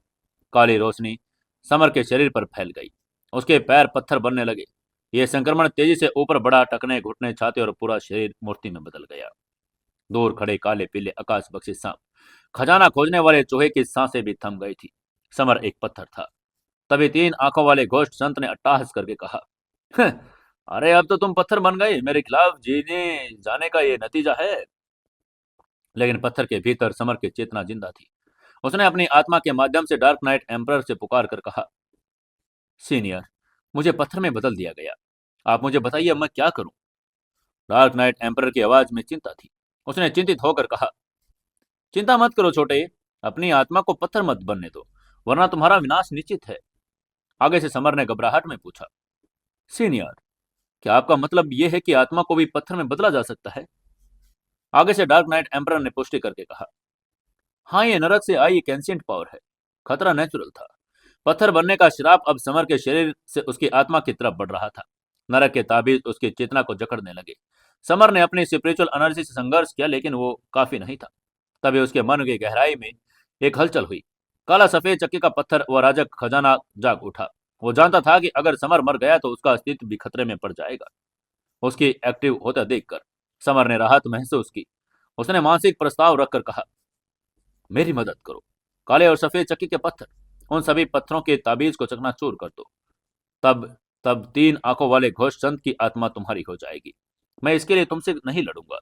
काली रोशनी समर के शरीर पर फैल गई। उसके पैर पत्थर बनने लगे। यह संक्रमण तेजी से ऊपर बढ़ा। टखने, घुटने, छाती और पूरा शरीर मूर्ति में बदल गया। दूर खड़े काले पीले आकाश बख्शी सांप, खजाना खोजने वाले चूहे की सांसें भी थम गई थी। समर एक पत्थर था। तभी 3 आंखों वाले घोष्ट संत ने अट्टहास करके कहा, अरे अब तो तुम पत्थर बन गए। मेरे खिलाफ जीने जाने का ये नतीजा है। लेकिन पत्थर के भीतर समर की चेतना जिंदा थी। उसने अपनी आत्मा के माध्यम से डार्क नाइट एम्परर से पुकार कर कहा, सीनियर, मुझे पत्थर में बदल दिया गया। आप मुझे बताइए अब मैं क्या करूं। डार्क नाइट एम्परर की आवाज में चिंता थी। उसने चिंतित होकर कहा, चिंता मत करो छोटे, अपनी आत्मा को पत्थर मत बनने दो, वरना तुम्हारा विनाश निश्चित है। आगे से समर ने घबराहट में पूछा, सीनियर, क्या आपका मतलब यह है कि आत्मा को भी पत्थर में बदला जा सकता है? आगे से डार्क नाइट एम्परर ने पुष्टि करके कहा, हाँ, ये नरक से आई एक एंशिएंट पावर है। खतरा नेचुरल था। पत्थर बनने का श्राप अब समर के शरीर से उसकी आत्मा की तरफ बढ़ रहा था। नरक के ताबीज उसकी चेतना को जकड़ने लगे। समर ने अपनी स्पिरिचुअल एनर्जी से संघर्ष किया, लेकिन वो काफी नहीं था। तभी उसके मन की गहराई में एक हलचल हुई। काला सफेद चक्की का पत्थर व राजक खजाना जाग उठा। वो जानता था कि अगर समर मर गया तो उसका अस्तित्व भी खतरे में पड़ जाएगा। उसकी एक्टिव होता देखकर समर ने राहत महसूस की। उसने मानसिक प्रस्ताव रखकर कहा, मेरी मदद करो। काले और सफेद चक्की के पत्थर, उन सभी पत्थरों के ताबीज को चकनाचूर कर दो। तब तब 3 आंखों वाले घोष संत की आत्मा तुम्हारी हो जाएगी। मैं इसके लिए तुमसे नहीं लड़ूंगा।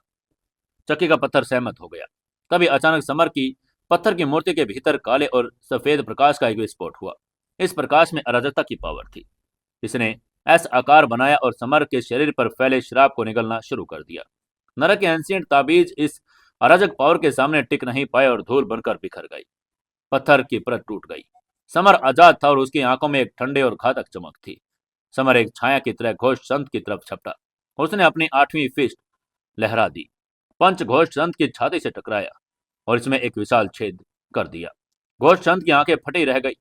चक्की का पत्थर सहमत हो गया। तभी अचानक समर की पत्थर की मूर्ति के भीतर काले और सफेद प्रकाश का एक विस्फोट हुआ। इस प्रकाश में अराजकता की पावर थी। इसने एस आकार बनाया और समर के शरीर पर फैले श्राप को निगलना शुरू कर दिया। नरक के एंशिएंट ताबीज इस अराजक पावर के सामने टिक नहीं पाए और धूल बनकर बिखर गई। पत्थर की परत टूट गई। समर आजाद था और उसकी आंखों में एक ठंडे और घातक चमक थी। समर एक छाया की तरह घोष संत की तरफ झपटा। उसने अपनी 8वीं फिस्ट लहरा दी, पंच घोष संत की छाती से टकराया और इसमें एक विशाल छेद कर दिया। घोष संत की आंखें फटी रह गई।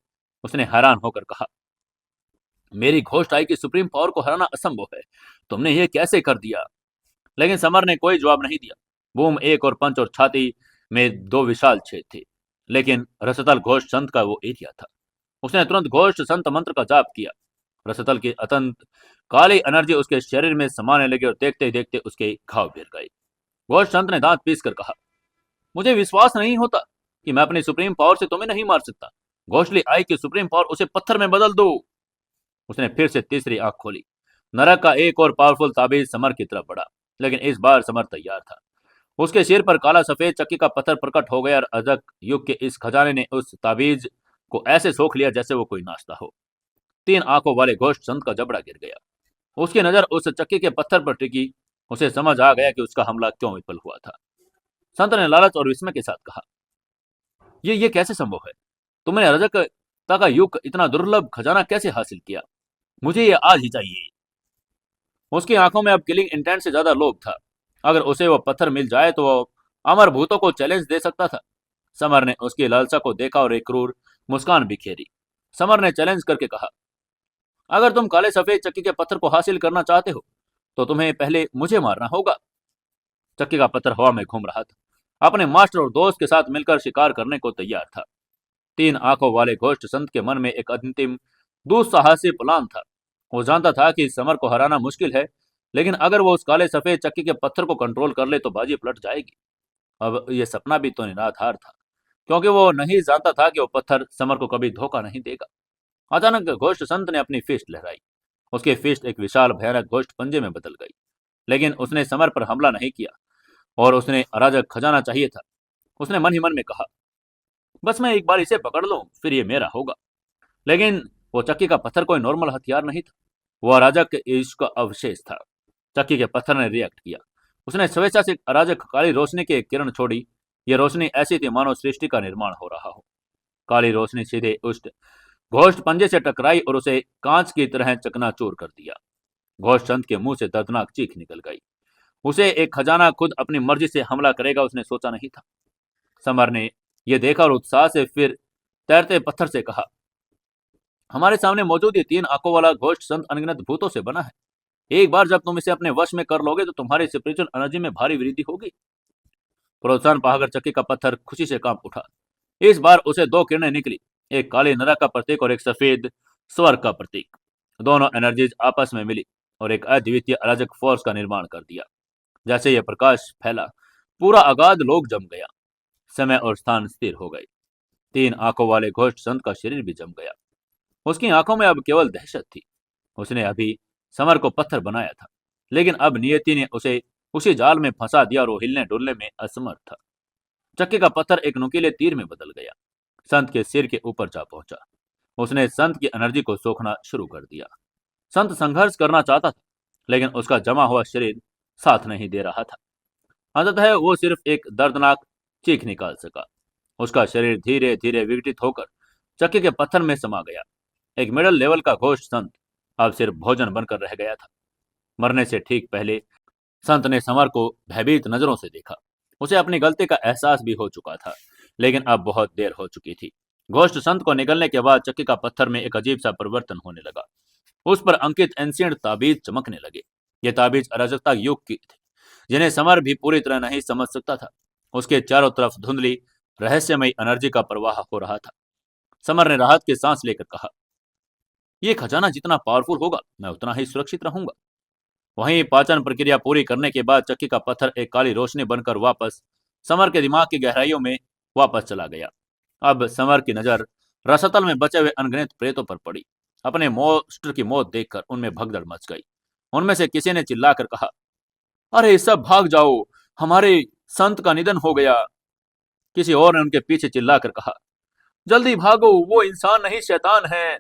उसने हैरान होकर कहा, मेरी घोष आई की सुप्रीम पावर को हराना असंभव है। तुमने ये कैसे कर दिया? लेकिन समर ने कोई जवाब नहीं दिया। बूम एक और पंच और छाती में 2 विशाल छेद थे, लेकिन रसतल घोष संत का वो एरिया था। उसने तुरंत घोष संत मंत्र का जाप किया। रसतल की अतंत काली एनर्जी उसके शरीर में समाने लगी और देखते ही देखते उसके घाव गिर गए। घोष संत ने दांत पीस कर कहा, मुझे विश्वास नहीं होता कि मैं अपनी सुप्रीम पावर से तुम्हें नहीं मार सकता। घोषली आई की सुप्रीम पावर उसे पत्थर में बदल दो। उसने फिर से तीसरी आंख खोली। नरक का एक और पावरफुल ताबीज समर की तरफ बढ़ा, लेकिन इस बार समर तैयार था। उसके सिर पर काला सफेद चक्की का पत्थर प्रकट हो गया और अजक युग के इस खजाने ने उस ताबीज को ऐसे सोख लिया जैसे वो कोई नाश्ता हो। 3 आंखों वाले घोष संत का जबड़ा गिर गया। उसकी नजर उस चक्की के पत्थर पर टिकी। उसे समझ आ गया कि उसका हमला क्यों विफल हुआ था। संत ने लालच और विस्मय के साथ कहा, ये कैसे संभव है? तुमने अराजकता का युग इतना दुर्लभ खजाना कैसे हासिल किया? मुझे ये आज ही चाहिए। उसकी आंखों में अब किलिंग इंटेंट से ज्यादा लोभ था। अगर उसे वो पत्थर मिल जाए तो वो अमर भूतों को चैलेंज दे सकता था। समर ने उसकी लालसा को देखा और एक क्रूर मुस्कान बिखेरी। समर ने चैलेंज करके कहा, अगर तुम काले सफेद चक्की के पत्थर को हासिल करना चाहते हो तो तुम्हें पहले मुझे मारना होगा। चक्की का पत्थर हवा में घूम रहा था, अपने मास्टर और दोस्त के साथ मिलकर शिकार करने को तैयार था। 3 आंखों वाले घोष्ट संत के मन में एक अंतिम दुस्साहसी प्लान था। वो जानता था कि समर को हराना मुश्किल है, लेकिन अगर वो उस काले सफेद चक्की के पत्थर को कंट्रोल कर ले तो बाजी पलट जाएगी। अब ये सपना भी तो निराधार था, क्योंकि वो नहीं जानता था कि वो पत्थर समर को कभी धोखा नहीं देगा। अचानक घोष्ट संत ने अपनी फिस्ट लहराई। उसकी फिस्ट एक विशाल भयानक घोष्ट पंजे में बदल गई, लेकिन उसने समर पर हमला नहीं किया और उसने अराजक खजाना चाहिए था। उसने मन ही मन में कहा, बस मैं एक बार इसे पकड़ लूं, फिर ये मेरा होगा। लेकिन वो चक्की का पत्थर कोई नॉर्मल हथियार नहीं था। वो अराजक के इश्क का अवशेष था। चक्की के पत्थर ने रिएक्ट किया। उसने स्वेच्छा से अराजक काली रोशनी की एक किरण छोड़ी। ये रोशनी ऐसी थी मानो सृष्टि का निर्माण हो रहा हो। काली रोशनी सीधे उस घोष्ट पंजे से टकराई और उसे कांच की तरह चकनाचूर कर दिया। घोष्ट संत के मुंह से दर्दनाक चीख निकल गई। उसे एक खजाना खुद अपनी मर्जी से हमला करेगा उसने सोचा नहीं था। समर ने यह देखा और उत्साह से फिर तैरते पत्थर से कहा, हमारे सामने मौजूद ये 3 आंखों वाला घोष्ट संत अनगिनत भूतों से बना है। एक बार जब तुम इसे अपने वश में कर लोगे तो तुम्हारी स्पिरिचुअल एनर्जी में भारी वृद्धि होगी। प्रोत्साहन पाकर चक्की का पत्थर खुशी से कांप उठा। इस बार उसे 2 किरणें निकली, एक काले नरक का प्रतीक और एक सफेद स्वर्ग का प्रतीक। दोनों एनर्जीज आपस में मिली और एक अद्वितीय अराजक फोर्स का निर्माण कर दिया। जैसे यह प्रकाश फैला, पूरा अगाध लोक जम गया। समय और स्थान स्थिर हो गए। 3 आंखों वाले घोष्ट संत का शरीर भी जम गया। उसकी आंखों में अब केवल दहशत थी। उसने अभी समर को पत्थर बनाया था, लेकिन अब नियति ने उसे उसी जाल में फंसा दिया और वो हिलने डुलने में असमर्थ था। चक्की का पत्थर एक नुकीले तीर में बदल गया। संत के सिर के ऊपर जा पहुंचा। उसने संत की एनर्जी को सोखना शुरू कर दिया। संत संघर्ष करना चाहता था, लेकिन उसका जमा हुआ शरीर साथ नहीं दे रहा था। अंततः वो सिर्फ एक दर्दनाक चीख निकाल सका। उसका शरीर धीरे धीरे विघटित होकर चक्की के पत्थर में समा गया। एक मिडल लेवल का घोष संत अब सिर्फ भोजन बनकर रह गया था। मरने से ठीक पहले संत ने समर को भयभीत नजरों से देखा। उसे अपनी गलती का एहसास भी हो चुका था, लेकिन अब बहुत देर हो चुकी थी। घोष्ट संत को निगलने के बाद चक्की का पत्थर में एक अजीब सा परिवर्तन होने लगा। उस पर अंकित एंशिएंट ताबीज चमकने लगे। ये ताबीज अराजकता युग की थी, जिन्हें समर भी पूरी तरह नहीं समझ सकता था। उसके चारों तरफ धुंधली रहस्यमयी एनर्जी का प्रवाह हो रहा था। समर ने राहत की सांस लेकर कहा, यह खजाना जितना पावरफुल होगा मैं उतना ही सुरक्षित रहूंगा। वहीं पाचन प्रक्रिया पूरी करने के बाद चक्की का पत्थर एक काली रोशनी बनकर वापस समर के दिमाग की गहराइयों में वापस चला गया। अब समर की नजर रसतल में बचे हुए अनगिनत प्रेतों पर पड़ी। अपने मोस्टर की मौत देखकर उनमें भगदड़ मच गई। उनमें से किसी ने चिल्लाकर कहा, अरे सब भाग जाओ, हमारे संत का निधन हो गया। किसी और ने उनके पीछे चिल्लाकर कहा, जल्दी भागो, वो इंसान नहीं शैतान है।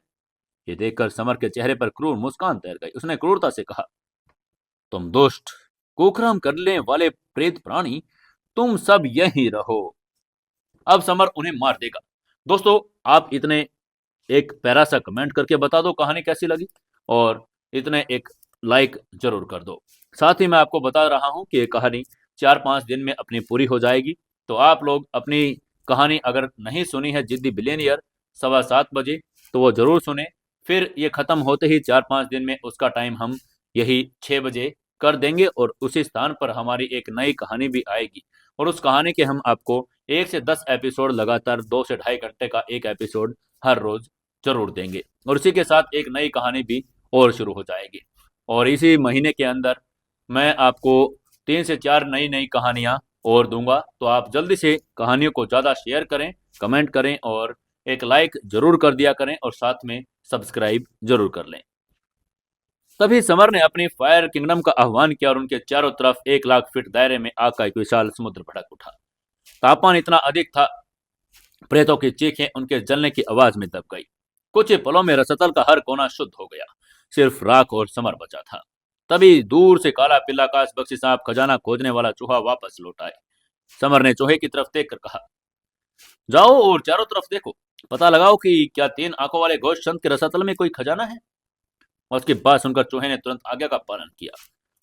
ये देखकर समर के चेहरे पर क्रूर मुस्कान तैर गई। उसने क्रूरता से कहा, तुम दुष्ट, कुकर्म करने वाले प्रेत प्राणी, तुम सब यहीं रहो, अब समर उन्हें मार देगा। दोस्तों, आप इतने एक पैरा सा कमेंट करके बता दो कहानी कैसी लगी, और इतने एक लाइक जरूर कर दो। साथ ही मैं आपको बता रहा हूं कि ये कहानी 4-5 दिन में अपनी पूरी हो जाएगी। तो आप लोग अपनी कहानी अगर नहीं सुनी है जिद्दी बिलियनियर 7:15 बजे, तो वो जरूर सुने। फिर ये खत्म होते ही 4-5 दिन में उसका टाइम हम यही 6 बजे कर देंगे, और उसी स्थान पर हमारी एक नई कहानी भी आएगी। और उस कहानी के हम आपको 1 से 10 एपिसोड लगातार 2 से ढाई घंटे का एक एपिसोड हर रोज जरूर देंगे। और इसी के साथ एक नई कहानी भी और शुरू हो जाएगी। और इसी महीने के अंदर मैं आपको 3 से 4 नई नई कहानियां और दूंगा। तो आप जल्दी से कहानियों को ज़्यादा शेयर करें, कमेंट करें और एक लाइक जरूर कर दिया करें, और साथ में सब्सक्राइब जरूर कर लें। तभी समर ने अपनी फायर किंगडम का आह्वान किया और उनके चारों तरफ 1 लाख फीट दायरे में आग का एक विशाल समुद्र भड़क उठा। तापमान इतना अधिक था, प्रेतों की चीखें उनके जलने की आवाज में दब गई। कुछ ही पलों में रसतल का हर कोना शुद्ध हो गया, सिर्फ राख और समर बचा था। तभी दूर से काला पिल्ला काश बख्शी सांप खजाना खोजने वाला चूहा वापस लौट आए। समर ने चूहे की तरफ देख कर कहा, जाओ और चारों तरफ देखो, पता लगाओ कि क्या 3 आंखों वाले घोष संत के रसतल में कोई खजाना है। और उसकी बात सुनकर चूहे ने तुरंत आज्ञा का पालन किया।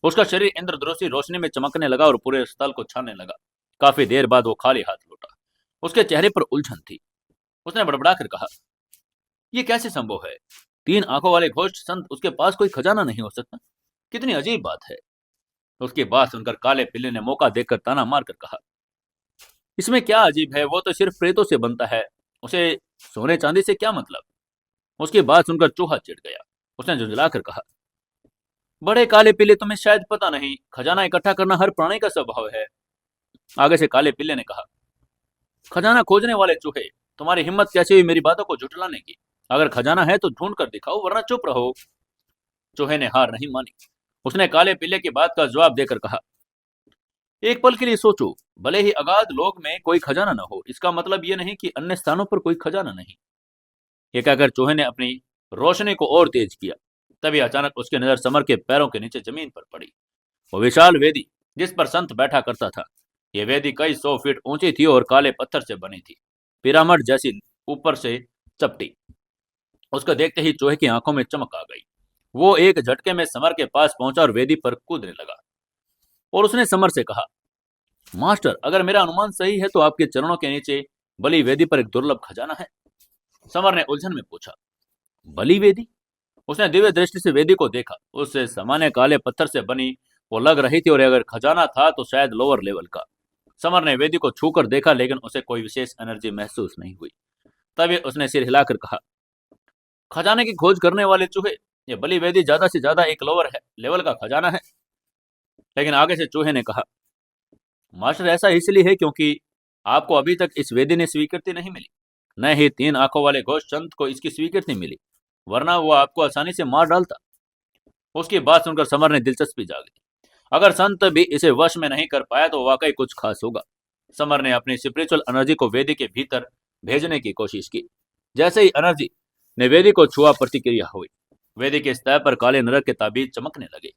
उसका शरीर इंद्रधनुषी रोशनी में चमकने लगा और पूरे स्थल को छानने लगा। काफी देर बाद वो खाली हाथ लौटा। उसके चेहरे पर उलझन थी। उसने बड़बड़ा कर कहा, ये कैसे संभव है? 3 आंखों वाले घोष संत, उसके पास कोई खजाना नहीं हो सकता? कितनी अजीब बात है। उसकी बात सुनकर काले पिल्ले ने मौका देखकर ताना मारकर कहा, इसमें क्या अजीब है, वो तो सिर्फ प्रेतों से बनता है, उसे सोने चांदी से क्या मतलब। उसकी बात सुनकर चूहा चिढ़ गया। उसने झुंझलाकर कहा, बड़े काले पिल्ले, तुम्हें शायद पता नहीं, खजाना इकट्ठा करना हर प्राणी का स्वभाव है। आगे से काले पिल्ले ने कहा, खजाना खोजने वाले चूहे, तुम्हारी हिम्मत कैसे हुई मेरी बातों को झुठलाने की? अगर खजाना है तो ढूंढ कर दिखाओ, वरना चुप रहो। चूहे ने हार नहीं मानी। उसने काले पिल्ले की बात का जवाब देकर कहा, एक पल के लिए सोचो, भले ही अगाध लोक में कोई खजाना न हो, इसका मतलब यह नहीं कि अन्य स्थानों पर कोई खजाना नहीं। ये कहकर चूहे ने अपनी रोशनी को और तेज किया। तभी अचानक उसकी नजर समर के पैरों के नीचे जमीन पर पड़ी। वो विशाल वेदी जिस पर संत बैठा करता था। ये वेदी कई 100 फीट ऊंची थी और काले पत्थर से बनी थी, पिरामिड जैसी ऊपर से चपटी। उसको देखते ही चूहे की आंखों में चमक आ गई। वो एक झटके में समर के पास पहुंचा और वेदी पर कूदने लगा। और उसने समर से कहा, मास्टर, अगर मेरा अनुमान सही है तो आपके चरणों के नीचे बलि वेदी पर एक दुर्लभ खजाना है। समर ने उलझन में पूछा, बलि वेदी? उसने दिव्य दृष्टि से वेदी को देखा। उससे सामान्य काले पत्थर से बनी वो लग रही थी, और अगर खजाना था तो शायद लोअर लेवल का। समर ने वेदी को छूकर देखा, लेकिन उसे कोई विशेष एनर्जी महसूस नहीं हुई। तभी उसने सिर हिलाकर कहा, खजाने की खोज करने वाले चूहे, ये बलि वेदी ज्यादा से ज्यादा एक लोअर है लेवल का खजाना है। लेकिन आगे से चूहे ने कहा, मास्टर, ऐसा इसलिए है क्योंकि आपको अभी तक इस वेदी ने स्वीकृति नहीं मिली। न ही 3 आंखों वाले घोष संत को इसकी स्वीकृति मिली, वरना वो आपको आसानी से मार डालता। उसकी बात सुनकर समर ने दिलचस्पी जागी। अगर संत भी इसे वश में नहीं कर पाया तो वाकई कुछ खास होगा। समर ने अपनी स्पिरिचुअल एनर्जी को वेदी के भीतर भेजने की कोशिश की। जैसे ही एनर्जी ने वेदी को छुआ, प्रतिक्रिया हुई। वेदी के सतह पर काले नरक के ताबीज चमकने लगे।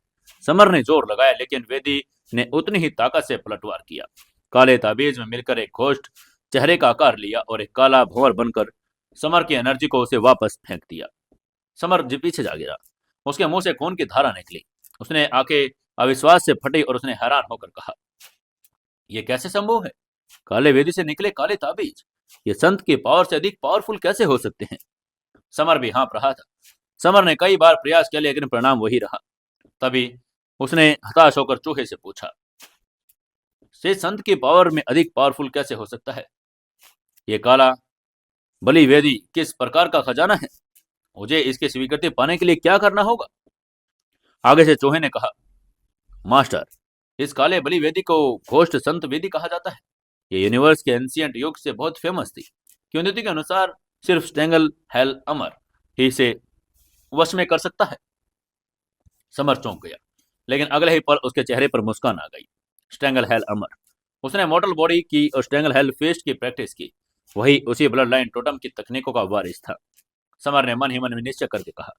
समर ने जोर लगाया, लेकिन वेदी ने उतनी ही ताकत से पलटवार किया। काले ताबीज में मिलकर एक घोष्ट चेहरे का आकार लिया और एक काला भंवर बनकर समर की एनर्जी को उसे वापस फेंक दिया। समर जी पीछे जा गिरा। उसके मुंह से खून की धारा निकली। उसने आंखें अविश्वास से फटी और उसने हैरान होकर कहा, यह कैसे संभव है? काले वेदी से निकले काले ताबीज, ये संत की पावर से अधिक पावरफुल कैसे हो सकते हैं? समर भी हाँफ रहा था। समर ने कई बार प्रयास किया, लेकिन परिणाम वही रहा। तभी उसने हताश होकर चूहे से पूछा, से संत की पावर में अधिक पावरफुल कैसे हो सकता है? ये काला बलि वेदी किस प्रकार का खजाना है? मुझे इसकी स्वीकृति पाने के लिए क्या करना होगा? आगे से चूहे ने कहा, मास्टर, इस काले बलि वेदी को घोष्ट संत वेदी कहा जाता है। ये यूनिवर्स के एंशियंट युग से बहुत फेमस थी। किंवदंती के अनुसार सिर्फ स्टेंगल हेल अमर ही इसे वश में कर सकता है। समर चौंक गया, लेकिन अगले ही पल उसके चेहरे पर मुस्कान आ गई। स्टेंगल हेल अमर। उसने मॉडल बॉडी की और स्टेंगल हेल फेस्ट की प्रैक्टिस की। वही उसी ब्लड लाइन टोटम की तकनीकों का वारिस था। समर ने मन ही मन में निश्चय करके कहा,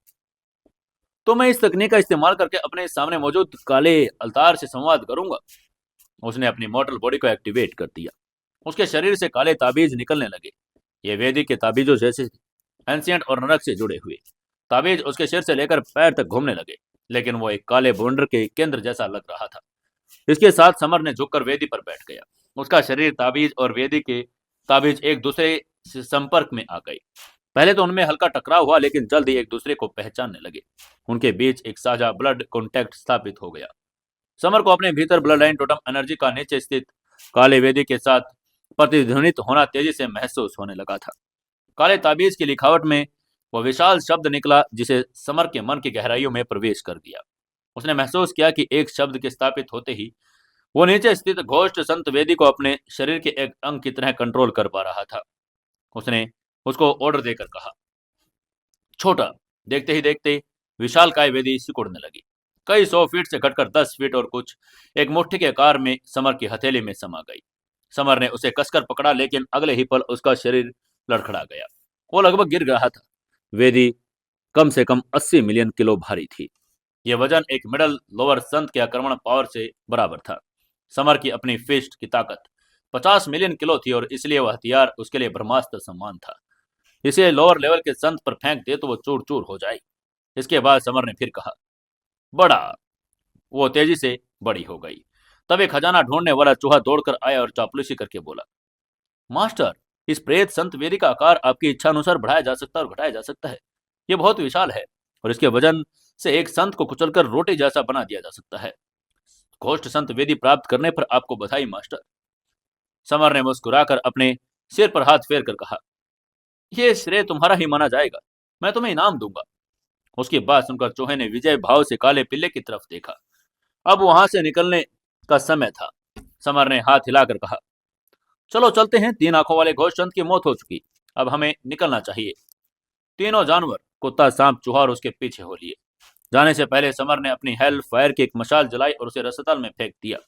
तो मैं इस तकनीक का इस्तेमाल करके अपने सामने मौजूद काले अल्तार से संवाद करूंगा। उसने अपनी मॉडल बॉडी को एक्टिवेट कर दिया। उसके शरीर से काले ताबीज निकलने लगे। ये वैदिक के ताबीजों जैसे एंशियंट और नरक से जुड़े हुए ताबीज उसके सिर से लेकर पैर तक घूमने लगे, लेकिन वो एक काले बवंडर के केंद्र जैसा लग रहा था। इसके साथ समर ने झुककर वेदी पर बैठ गया। उसका शरीर ताबीज और वेदी के ताबीज एक दूसरे से संपर्क में आ गए। पहले तो उनमें हल्का टकराव हुआ, लेकिन जल्द ही एक दूसरे को पहचानने लगे। उनके बीच एक साझा ब्लड कॉन्टैक्ट स्थापित हो गया। समर को अपने भीतर ब्लड लाइन टोटम एनर्जी का नीचे स्थित काले वेदी के साथ प्रतिध्वनित होना तेजी से महसूस होने लगा था। काले ताबीज की लिखावट में वह विशाल शब्द निकला जिसे समर के मन की गहराइयों में प्रवेश कर दिया। उसने महसूस किया कि एक शब्द के स्थापित होते ही वो नीचे स्थित घोष्ट संत वेदी को अपने शरीर के एक अंग की तरह कंट्रोल कर पा रहा था। उसने उसको ऑर्डर देकर कहा, छोटा। देखते ही देखते विशाल काय वेदी सिकुड़ने लगी। कई 100 फीट से घटकर 10 फीट और कुछ एक मुट्ठी के आकार में समर की हथेली में समा गई। समर ने उसे कसकर पकड़ा, लेकिन अगले ही पल उसका शरीर लड़खड़ा गया। वो लगभग गिर रहा था। वेदी कम से कम 80 मिलियन किलो भारी थी। यह वजन एक मिडल लोअर संत के आक्रमण पावर से बराबर था। समर की अपनी फिस्ट की ताकत 50 मिलियन किलो थी और इसलिए वह हथियार उसके लिए ब्रह्मास्त्र समान था। इसे लोअर लेवल के संत पर फेंक दे तो वो चूर चूर हो जाए। इसके बाद समर ने फिर कहा, बड़ा। वो तेजी से बड़ी हो गई। तब एक खजाना ढूंढने वाला चूहा दौड़कर आया और चापलूसी करके बोला, मास्टर, इस प्रेत संत वेदी का आकार आपकी इच्छा अनुसार बढ़ाया जा सकता है और घटाया जा सकता है। यह बहुत विशाल है और इसके वजन से एक संत को कुचलकर रोटी जैसा बना दिया जा सकता है। घोष्ट संत वेदी प्राप्त करने पर आपको बधाई मास्टर। समर ने मुस्कुराकर अपने सिर पर हाथ फेर कर कहा, यह श्रेय तुम्हारा ही माना जाएगा। मैं तुम्हें इनाम दूंगा। उसकी बात सुनकर चूहे ने विजय भाव से काले पिल्ले की तरफ देखा। अब वहां से निकलने का समय था। समर ने हाथ हिलाकर कहा, चलो चलते हैं। 3 आंखों वाले घोष संत की मौत हो चुकी, अब हमें निकलना चाहिए। तीनों जानवर, कुत्ता, सांप, चूहा और उसके पीछे हो लिए। जाने से पहले समर ने अपनी हेल फायर की एक मशाल जलाई और उसे रसतल में फेंक दिया।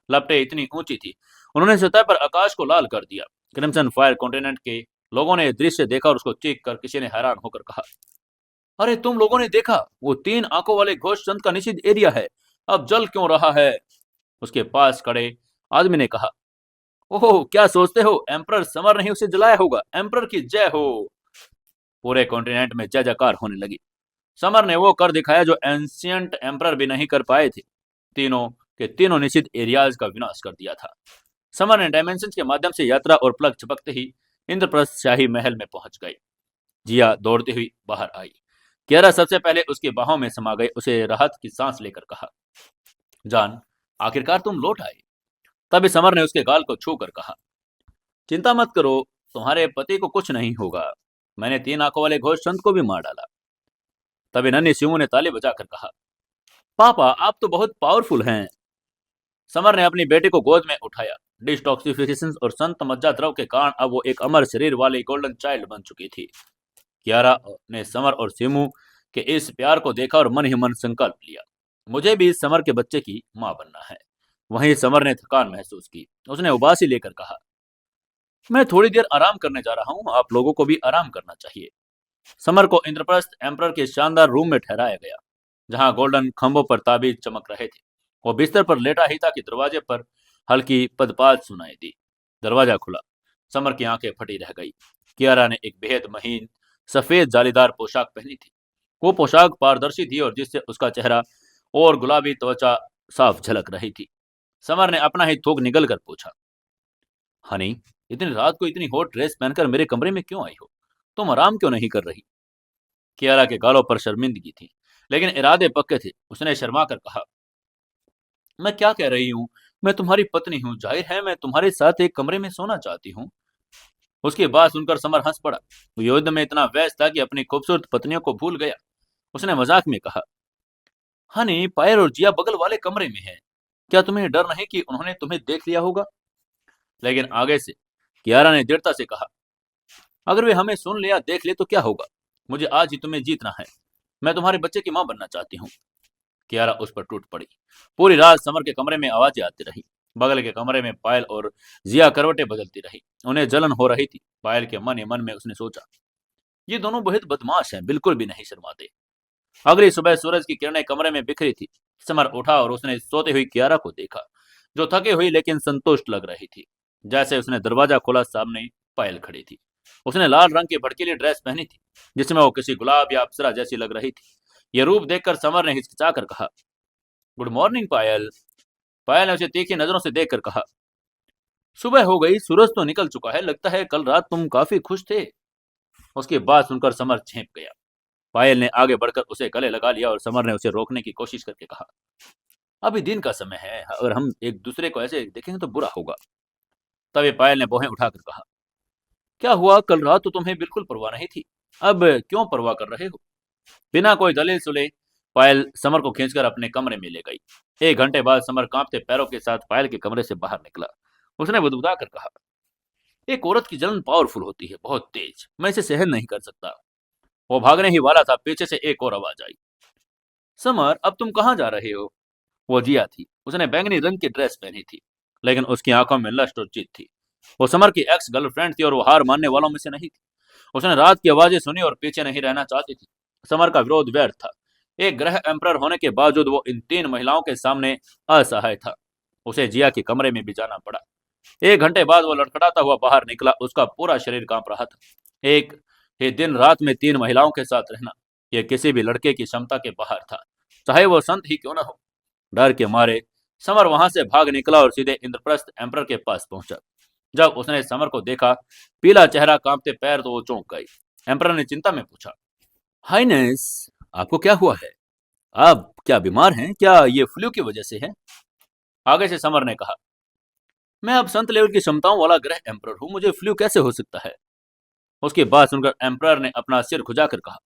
लपटें इतनी ऊंची थी, उन्होंने सतह पर आकाश को लाल कर दिया। क्रिम्सन फायर कॉन्टिनेंट के लोगों ने दृश्य देखा और उसको चीख कर किसी ने हैरान होकर कहा, अरे तुम लोगों ने देखा, वो 3 आंखों वाले घोष संत का निषिद्ध एरिया है। अब जल क्यों रहा है? उसके पास खड़े आदमी ने कहा, ओह, क्या सोचते हो एम्परर समर नहीं उसे जलाया होगा? एम्परर की जय हो। पूरे कॉन्टिनेंट में जय जयकार होने लगी। समर ने वो कर दिखाया जो एंशियंट एम्परर भी नहीं कर पाए थे। तीनों के तीनों निश्चित एरियाज का विनाश कर दिया था। समर ने डायमेंशन के माध्यम से यात्रा और प्लग झपकते ही इंद्रप्रस्थ शाही महल में पहुंच गए। जिया दौड़ती हुई बाहर आई। कियारा सबसे पहले उसकी बाहों में समा गई। उसे राहत की सांस लेकर कहा, जान, आखिरकार तुम लौट आए। तभी समर ने उसके गाल को छू कर कहा, चिंता मत करो, तुम्हारे पति को कुछ नहीं होगा। मैंने 3 आंखों वाले घोष संत को भी मार डाला। तभी नन्ही सिमू ने ताली बजाकर कहा, पापा, आप तो बहुत पावरफुल हैं। समर ने अपनी बेटी को गोद में उठाया। डिस्टॉक्सिफिकेशन और संत मज्जा द्रव के कारण अब वो एक अमर शरीर वाली गोल्डन चाइल्ड बन चुकी थी। कियारा ने समर और सिमू के इस प्यार को देखा और मन ही मन संकल्प लिया, मुझे भी इस समर के बच्चे की मां बनना है। वहीं समर ने थकान महसूस की। उसने उबासी लेकर कहा, मैं थोड़ी देर आराम करने जा रहा हूं, आप लोगों को भी आराम करना चाहिए। समर को इंद्रप्रस्थ एम्परर के शानदार रूम में ठहराया गया, जहां गोल्डन खंभों पर ताबीज चमक रहे थे। वो बिस्तर पर लेटा ही था कि दरवाजे पर हल्की पदपाद सुनाई दी। दरवाजा खुला। समर की आंखें फटी रह गई। कियारा ने एक बेहद महीन सफेद जालीदार पोशाक पहनी थी। वो पोशाक पारदर्शी थी और जिससे उसका चेहरा और गुलाबी त्वचा साफ झलक रही थी। समर ने अपना ही थूक निगल कर पूछा, हनी, इतनी रात को इतनी हॉट ड्रेस पहनकर मेरे कमरे में क्यों आई हो? तुम आराम क्यों नहीं कर रही? कियारा के गालों पर शर्मिंदगी थी, लेकिन इरादे पक्के थे। उसने शर्मा कर कहा, मैं क्या कह रही हूँ? मैं तुम्हारी पत्नी हूँ, जाहिर है मैं तुम्हारे साथ एक कमरे में सोना चाहती हूँ। उसकी बात सुनकर समर हंस पड़ा। वो युद्ध में इतना व्यस्त था कि अपनी खूबसूरत पत्नियों को भूल गया। उसने मजाक में कहा, हनी, पायल और जिया बगल वाले कमरे में है। क्या तुम्हें डर नहीं कि उन्होंने तुम्हें देख लिया होगा? लेकिन आगे से कियारा ने दृढ़ता से कहा, अगर वे हमें सुन ले या देख ले तो क्या होगा? मुझे आज ही तुम्हें जीतना है। मैं तुम्हारे बच्चे की माँ बनना चाहती हूँ। कियारा उस पर टूट पड़ी। पूरी रात समर के कमरे में आवाजें आती रही। बगल के कमरे में पायल और जिया करवटें बदलती रही। उन्हें जलन हो रही थी। पायल के मन ही मन में उसने सोचा, ये दोनों बहुत बदमाश हैं, बिल्कुल भी नहीं शर्माते। अगली सुबह सूरज की किरणें कमरे में बिखरी थी। समर उठा और उसने सोती हुई कियारा को देखा, जो थकी हुई लेकिन संतुष्ट लग रही थी। जैसे उसने दरवाजा खोला, सामने पायल खड़ी थी। उसने लाल रंग की भड़कीली ड्रेस पहनी थी, जिसमें वो किसी गुलाब या अप्सरा जैसी लग रही थी। यह रूप देखकर समर ने हिचकिचाकर कहा, गुड मॉर्निंग पायल। पायल ने उसे तीखी नजरों से देखकर कहा, सुबह हो गई, सूरज तो निकल चुका है, लगता है कल रात तुम काफी खुश थे। उसकी बात सुनकर समर चौंक गया। पायल ने आगे बढ़कर उसे गले लगा लिया और समर ने उसे रोकने की कोशिश करके कहा, अभी दिन का समय है, अगर हम एक दूसरे को ऐसे देखेंगे तो बुरा होगा। तभी पायल ने भौहें उठाकर कहा, क्या हुआ, कल रात तो तुम्हें बिल्कुल परवाह नहीं थी, अब क्यों परवाह कर रहे हो? बिना कोई दलील सुने पायल समर को खींचकर अपने कमरे में ले गई। 1 घंटे बाद समर कांपते पैरों के साथ पायल के कमरे से बाहर निकला। उसने बुदबुदा कर कहा, एक औरत की जलन पावरफुल होती है, बहुत तेज, मैं इसे सहन नहीं कर सकता। वो भागने ही वाला था, पीछे से एक और आवाज आई, समर अब तुम कहाँ जा रहे हो? वो जिया थी। उसने बैंगनी रंग की ड्रेस पहनी थी, लेकिन उसकी आंखों में लस्ट और जिद थी। वो समर की एक्स गर्लफ्रेंड थी और वो हार मानने वालों में से नहीं थी। उसने रात की आवाजें सुनी और पीछे नहीं रहना चाहती थी। समर का विरोध व्यर्थ था। एक ग्रह एम्परर होने के बावजूद वो इन 3 महिलाओं के सामने असहाय था। उसे जिया के कमरे में भी जाना पड़ा। 1 घंटे बाद वो लड़खड़ाता हुआ बाहर निकला। उसका पूरा शरीर कांप रहा था। एक ही दिन रात में 3 महिलाओं के साथ रहना, यह किसी भी लड़के की क्षमता के बाहर था, चाहे वो संत ही क्यों न हो। डर के मारे समर वहां से भाग निकला और सीधे इंद्रप्रस्थ एम्परर के पास पहुंचा। जब उसने समर को देखा, पीला चेहरा, कांपते पैर, तो वो चौंक गई। एम्परर ने चिंता में पूछा, हाइनेस, आपको क्या हुआ है? आप क्या बीमार हैं? क्या ये फ्लू की वजह से है? आगे से समर ने कहा, मैं अब संत लेवल की क्षमताओं वाला ग्रह एम्परर हूँ, मुझे फ्लू कैसे हो सकता है? उसकी बात सुनकर एम्परर ने अपना सिर खुजाकर कहा,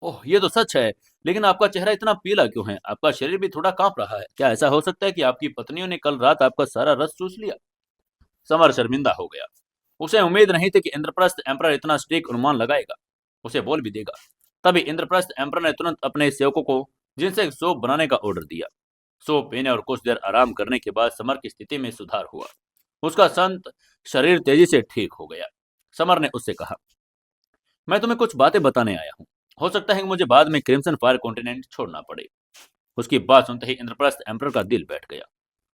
ओह ये तो सच है, लेकिन आपका चेहरा इतना पीला क्यों है? आपका शरीर भी थोड़ा कांप रहा है। क्या ऐसा हो सकता है कि आपकी पत्नियों ने कल रात आपका सारा रस चूस लिया? समर शर्मिंदा हो गया। उसे उम्मीद नहीं थी कि इंद्रप्रस्थ एम्परर इतना सटीक अनुमान लगाएगा, उसे बोल भी देगा। तभी इंद्रप्रस्थ एम्परर ने तुरंत अपने सेवकों को जिनसे सूप बनाने का ऑर्डर दिया। सूप पीने और कुछ देर आराम करने के बाद समर की स्थिति में सुधार हुआ। उसका संत शरीर तेजी से ठीक हो गया। समर ने उससे कहा, मैं तुम्हें कुछ बातें बताने आया हूँ, हो सकता है कि मुझे बाद में क्रिम्सन फायर कॉन्टिनेंट छोड़ना पड़े। उसकी बात सुनते ही इंद्रप्रस्थ एम्परर का दिल बैठ गया।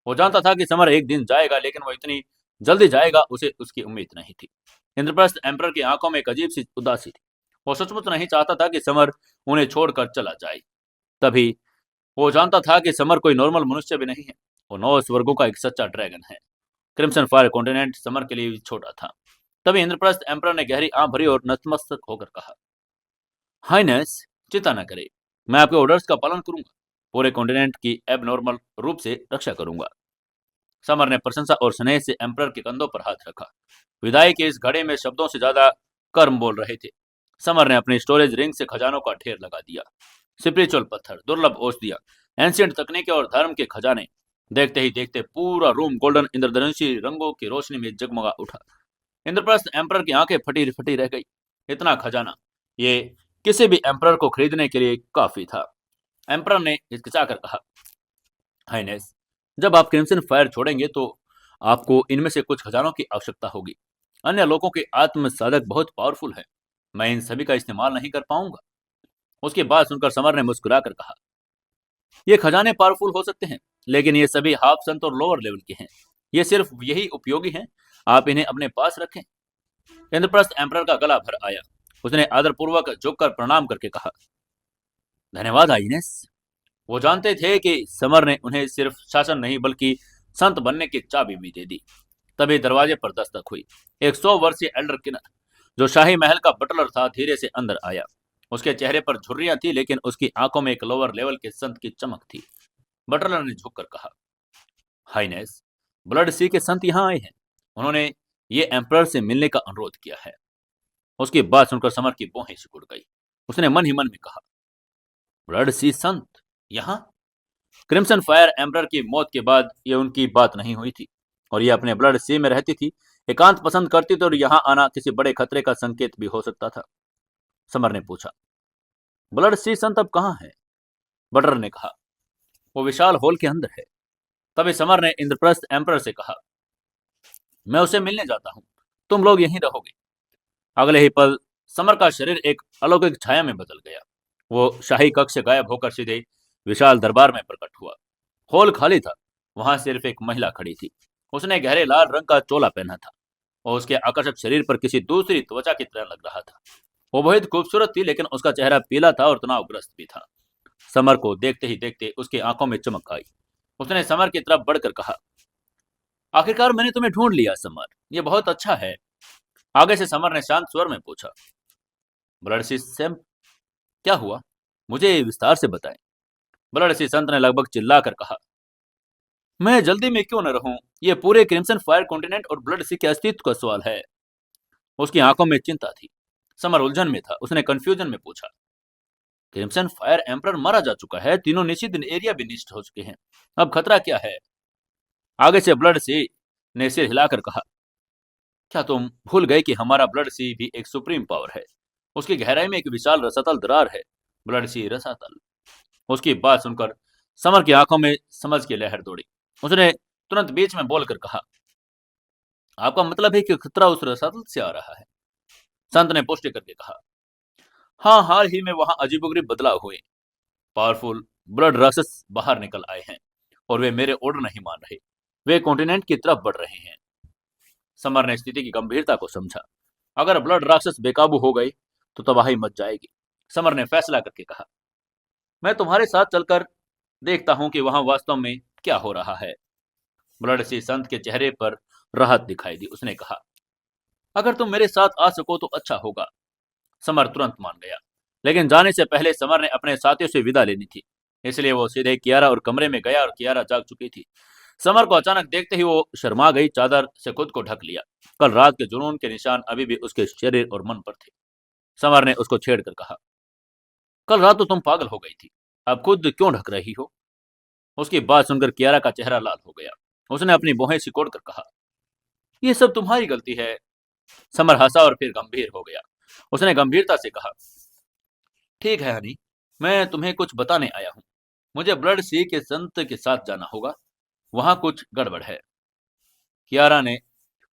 वो जानता था कि समर एक दिन जाएगा, लेकिन वो इतनी जल्दी जाएगा, उसे उसकी उम्मीद नहीं थी। इंद्रप्रस्थ एम्परर की आंखों में एक अजीब सी उदासी थी। वो सचमुच नहीं चाहता था कि समर उन्हें छोड़कर चला जाए। तभी वो जानता था कि समर कोई नॉर्मल मनुष्य भी नहीं है। वो 9 स्वर्गों का एक सच्चा ड्रैगन है। क्रिम्सन फायर कॉन्टिनेंट समर के लिए भी छोटा था। तभी इंद्रप्रस्थ एम्परर ने गहरी आंख भरी और नतमस्तक होकर कहा, हाइनेस, चिंता न करे, मैं आपके ऑर्डर्स का पालन करूंगा, पूरे कॉन्टिनेंट की एबनॉर्मल रूप से रक्षा करूंगा। समर ने प्रशंसा और स्नेह से एम्परर के कंधों पर हाथ रखा। विदाई के इस घड़े में शब्दों से ज्यादा कर्म बोल रहे थे। समर ने अपनी स्टोरेज रिंग से खजानों का ढेर लगा दिया। स्पिरिचुअल पत्थर, दुर्लभ औषधियां, एंशियंट तकनीकें और धर्म के खजाने। देखते ही देखते पूरा रूम गोल्डन इंद्रधनुषी रंगों की रोशनी में जगमगा उठा। इंद्रप्रस्थ एम्परर की आंखें फटी फटी रह गई। इतना खजाना, ये किसी भी एम्परर को खरीदने के लिए काफी था। एम्परर ने हिचकिचाकर कहा, हाइनेस, जब आप क्रिम्सन फायर छोड़ेंगे तो आपको इनमें से कुछ खजानों की आवश्यकता होगी। अन्य लोगों के आत्म साधक बहुत पावरफुल है, मैं इन सभी का इस्तेमाल नहीं कर पाऊंगा। उसकी बात सुनकर समर ने मुस्कुराकर कहा, ये खजाने पावरफुल हो सकते हैं, लेकिन ये सभी हाफ संत और लोअर लेवल के हैं। ये सिर्फ यही उपयोगी हैं, आप इन्हें अपने पास रखें। इंद्रप्रस्थ एम्परर का गला भर आया। उसने आदरपूर्वक झुककर प्रणाम करके कहा, धन्यवाद आइनेस। वो जानते थे कि समर ने उन्हें सिर्फ शासन नहीं बल्कि संत बनने की चाबी भी दे दी। तभी दरवाजे पर दस्तक हुई। एक 100 वर्षीय एल्डर किनर, जो शाही महल का बटलर था, धीरे से अंदर आया। उसके चेहरे पर झुर्रियां थी, लेकिन उसकी आंखों में एक लोअर लेवल के संत की चमक थी। बटलर ने झुककर कहा, हाइनेस, ब्लड सी के संत यहाँ आए हैं। उन्होंने ये एम्परर से मिलने का अनुरोध किया है। उसकी बात सुनकर समर की भौहें सिकुड़ गई। उसने मन ही मन में कहा, ब्लड सी संत यहाँ? क्रिम्सन फायर एम्परर की मौत के बाद ये उनकी बात नहीं हुई थी और ये अपने ब्लड सी में रहती थी। एकांत पसंद करती थी और यहाँ आना किसी बड़े खतरे का संकेत भी हो सकता था। समर ने पूछा, ब्लड सी संत अब कहाँ है? बटर ने कहा, वो विशाल हॉल के अंदर है। तभी समर ने इंद्रप्रस्थ एम्परर से कहा, मैं उसे मिलने जाता हूं, तुम लोग यहीं रहोगे। अगले ही पल समर का शरीर एक अलौकिक छाया में बदल गया। वो शाही कक्ष से गायब होकर सीधे विशाल दरबार में प्रकट हुआ। हॉल खाली था, वहां सिर्फ एक महिला खड़ी थी। उसने गहरे लाल रंग का चोला पहना था और उसके आकर्षक शरीर पर किसी दूसरी त्वचा की तरह लग रहा था। वो बहुत खूबसूरत थी, लेकिन उसका चेहरा पीला था और तनावग्रस्त भी था। समर को देखते ही देखते उसकी आंखों में चमक आई। उसने समर की तरफ बढ़कर कहा, आखिरकार मैंने तुम्हें ढूंढ लिया समर, ये बहुत अच्छा है। आगे से समर ने शांत स्वर में पूछा, ब्लड सी सैम, क्या हुआ? मुझे विस्तार से बताएं। ब्लड सी संत ने लगभग चिल्लाकर कहा, मैं जल्दी में क्यों न रहूं, ये पूरे क्रिम्सन फायर कॉन्टिनेंट और ब्लड सी के अस्तित्व का सवाल है। उसकी आंखों में चिंता थी। समर उलझन में था। उसने कंफ्यूजन में पूछा, क्रिम्सन फायर एम्परर मारा जा चुका है, तीनों निषिद्ध एरिया भी नष्ट हो चुके हैं, अब खतरा क्या है? आगे से ब्लड सी ने सिर हिलाकर कहा, क्या तुम भूल गए कि हमारा ब्लड सी भी एक सुप्रीम पावर है? उसकी गहराई में एक विशाल रसातल दरार है, ब्लड सी रसातल। उसकी बात सुनकर समर की आंखों में समझ की लहर दौड़ी। उसने तुरंत बीच में बोलकर कहा, आपका मतलब है कि खतरा उस रसातल से आ रहा है? संत ने पुष्टि करके कहा, हाँ, हाल ही में वहां अजीबोगरीब बदलाव हुए। पावरफुल ब्लड राक्षस बाहर निकल आए हैं और वे मेरे ऑर्डर नहीं मान रहे। वे कॉन्टिनेंट की तरफ बढ़ रहे हैं। समर ने स्थिति की गंभीरता को समझा। अगर ब्लड राक्षस बेकाबू हो गए तो तबाही मच जाएगी। समर ने फैसला करके कहा, मैं तुम्हारे साथ चलकर देखता हूं कि वहां वास्तव में क्या हो रहा है। ब्लड सी संत के चेहरे पर राहत दिखाई दी। उसने कहा, अगर तुम मेरे साथ आ सको तो अच्छा होगा। समर तुरंत मान गया, लेकिन जाने से पहले समर ने अपने साथियों से विदा लेनी थी। इसलिए वो सीधे कियारा और कमरे में गया और कियारा जाग चुकी थी। समर को अचानक देखते ही वो शर्मा गई, चादर से खुद को ढक लिया। कल रात के जुनून के निशान अभी भी उसके शरीर और मन पर थे। समर ने उसको छेड़कर कहा, कल रात तो तुम पागल हो गई थी, अब खुद क्यों ढक रही हो? उसकी बात सुनकर कियारा का चेहरा लाल हो गया। उसने अपनी भौहें सिकोड़कर कहा, यह सब तुम्हारी गलती है। समर हंसा और फिर गंभीर हो गया। उसने गंभीरता से कहा, ठीक है हनी, मैं तुम्हें कुछ बताने आया हूं। मुझे ब्लड सी के संत के साथ जाना होगा, वहां कुछ गड़बड़ है। कियारा ने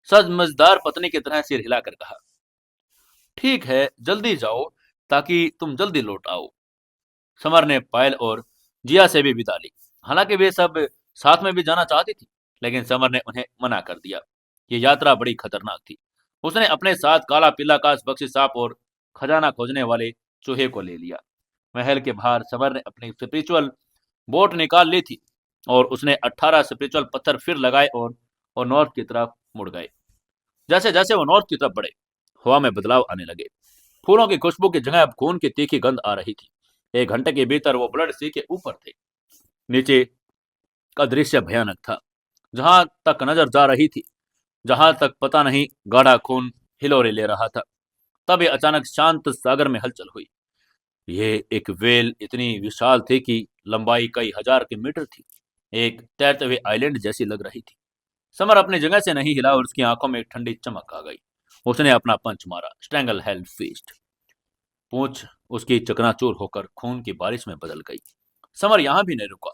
समझदार पत्नी की तरह सिर हिलाकर कहा, ठीक है, जल्दी जाओ ताकि तुम जल्दी लौट आओ। समर ने पायल और जिया से भी विदा ली। हालांकि वे सब साथ में भी जाना चाहती थी, लेकिन समर ने उन्हें मना कर दिया। ये यात्रा बड़ी खतरनाक थी। उसने अपने साथ काला पीला काश बक्सी सांप और खजाना खोजने वाले चूहे को ले लिया। महल के बाहर समर ने अपनी स्पिरिचुअल बोट निकाल ली थी और उसने 18 स्पिरिचुअल पत्थर फिर लगाए और नॉर्थ की तरफ मुड़ गए। जैसे जैसे वो नॉर्थ की तरफ बढ़े, हवा में बदलाव आने लगे। फूलों की खुशबू की जगह अब खून की तीखी गंध आ रही थी। 1 घंटे के भीतर वो ब्लड सी के ऊपर थे। नीचे का दृश्य भयानक था। जहां तक नजर जा रही थी, जहां तक पता नहीं, गाढ़ा खून हिलोरे ले रहा था। तभी अचानक शांत सागर में हलचल हुई। ये एक वेल इतनी विशाल थी कि लंबाई कई हजार के मीटर थी। एक तैरते हुए आइलैंड जैसी लग रही थी। समर अपनी जगह से नहीं हिला और उसकी आंखों में एक ठंडी चमक आ गई। उसने अपना पंच मारा, स्ट्रैंगल हेल्ड फीस्ट। पूंछ उसकी चकनाचूर होकर खून की बारिश में बदल गई। समर यहां भी नहीं रुका।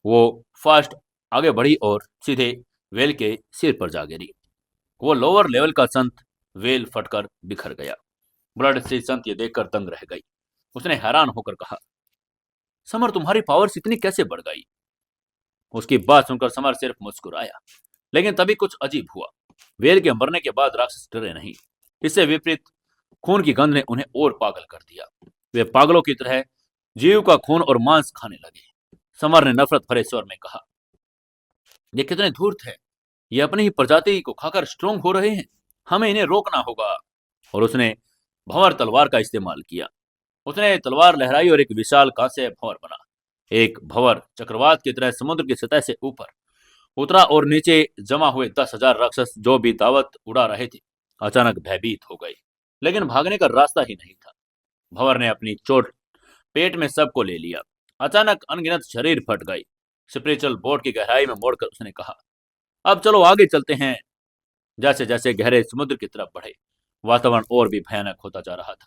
वो फास्ट आगे बढ़ी और सीधे वेल के सिर पर जा गिरी। वो लोअर लेवल का संत वेल फटकर बिखर गया। ब्लड से संत ये देखकर दंग रह गई। उसने हैरान होकर कहा, समर तुम्हारी पावर्स इतनी कैसे बढ़ गई? उसकी बात सुनकर समर सिर्फ मुस्कुराया। लेकिन तभी कुछ अजीब हुआ। वेल के मरने के बाद राक्षस डरे नहीं। इससे विपरीत खून की गंध ने उन्हें और पागल कर दिया। वे पागलों की तरह जीव का खून और मांस खाने लगे। समर ने नफरत भरे स्वर में कहा, ये कितने धूर्त हैं। ये अपनी ही प्रजाति को खाकर स्ट्रोंग हो रहे हैं। हमें इन्हें रोकना होगा। और उसने भंवर तलवार का इस्तेमाल किया। उसने तलवार लहराई और एक विशाल कांस्य भंवर बना। एक भंवर चक्रवात की तरह समुद्र की सतह से ऊपर उतरा और नीचे जमा हुए 10,000 राक्षस जो भी दावत उड़ा रहे थे अचानक भयभीत हो गए। लेकिन भागने का रास्ता ही नहीं था। भंवर ने अपनी चोट पेट में सबको ले लिया। अचानक अनगिनत शरीर फट गए। स्पिरिचुअल बोर्ड की गहराई में मोड़कर उसने कहा, अब चलो आगे चलते हैं। जैसे जैसे गहरे समुद्र की तरफ बढ़े, वातावरण और भी भयानक होता जा रहा था।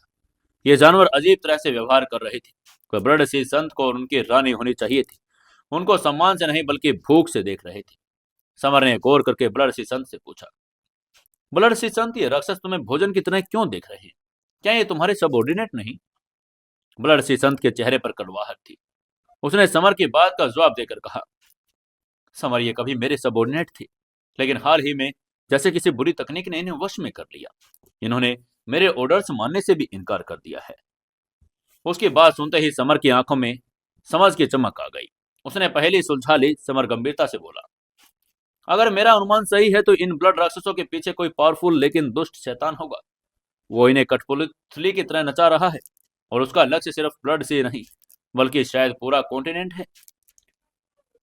ये जानवर अजीब तरह से व्यवहार कर रहे थे। कोई ब्लड सी संत को उनकी रानी होनी चाहिए थी, उनको सम्मान से नहीं बल्कि भूख से देख रहे थे। समर ने गौर करके ब्लड सी संत से पूछा, ब्लड सी संत, ये राक्षस तुम्हें भोजन की तरह क्यों देख रहे हैं? क्या ये तुम्हारे सबऑर्डिनेट नहीं? ब्लड सी संत के चेहरे पर कड़वाहट थी। उसने समर की बात का जवाब देकर कहा, समर, ये कभी मेरे सबऑर्डिनेट थे, लेकिन हाल ही में जैसे किसी बुरी तकनीक ने इन्हें वश में कर लिया। इन्होंने मेरे ऑर्डर्स मानने से भी इनकार कर दिया है। उसकी बात सुनते ही समर की आंखों में समझ की चमक आ गई। उसने पहली सुलझा ली। समर गंभीरता से बोला, अगर मेरा अनुमान सही है तो इन ब्लड राक्षसों के पीछे कोई पावरफुल लेकिन दुष्ट शैतान होगा। वो इन्हें कठपुतली की तरह नचा रहा है, और उसका लक्ष्य सिर्फ ब्लड से नहीं बल्कि शायद पूरा कॉन्टिनेंट है।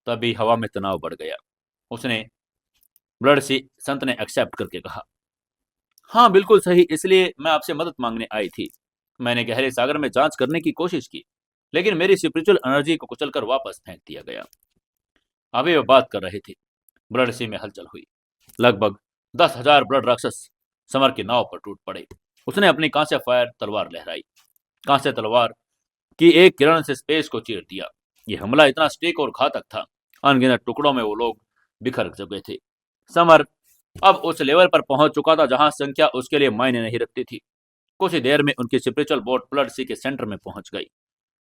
तभी हवा में तनाव बढ़ गया। उसने ब्लड सी संत ने एक्सेप्ट करके कहा, हाँ बिल्कुल सही, इसलिए मैं आपसे मदद मांगने आई थी। मैंने गहरे सागर में जांच करने की कोशिश की, लेकिन मेरी स्पिरिचुअल एनर्जी को कुचलकर वापस फेंक दिया गया। अभी वो बात कर रहे थे, ब्लड सी में हलचल हुई। लगभग 10,000 ब्लड राक्षस समर की नाव पर टूट पड़े। उसने अपनी कांस्य फायर तलवार लहराई। कांस्य तलवार की एक किरण से स्पेस को चीर दिया। यह हमला इतना स्टीक और घातक था, अनगिनत टुकड़ों में वो लोग बिखर चुके थे। समर अब उस लेवल पर पहुंच चुका था जहां संख्या उसके लिए मायने नहीं रखती थी। कुछ ही देर में उनकी स्पिरिचुअल बोट ब्लड सी के सेंटर में पहुंच गई।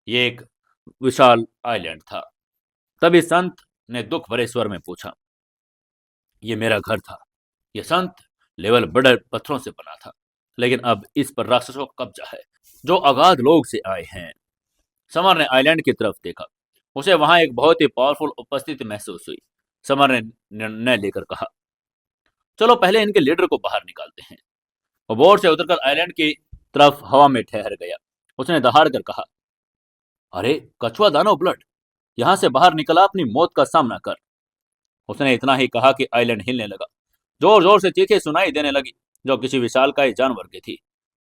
ये एक विशाल आइलैंड था। तभी संत ने दुख भरे स्वर में पूछा, ये मेरा घर था। यह संत लेवल बड़े पत्थरों से बना था, लेकिन अब इस पर राक्षसों का कब्जा है, जो अगाध लोग से आए हैं। समर ने आइलैंड की तरफ देखा। उसे वहां एक बहुत ही पावरफुल उपस्थिति महसूस हुई। समर ने निर्णय लेकर कहा, चलो पहले इनके लीडर को बाहर निकालते हैं। वो बोट से उतरकर आइलैंड की तरफ हवा में ठहर गया। उसने दहाड़ कर कहा, अरे कछुआ दानव ब्लड, यहां से बाहर निकला, अपनी मौत का सामना कर। उसने इतना ही कहा कि आइलैंड हिलने लगा। जोर जोर से चीखें सुनाई देने लगी, जो किसी विशालकाय जानवर की थी,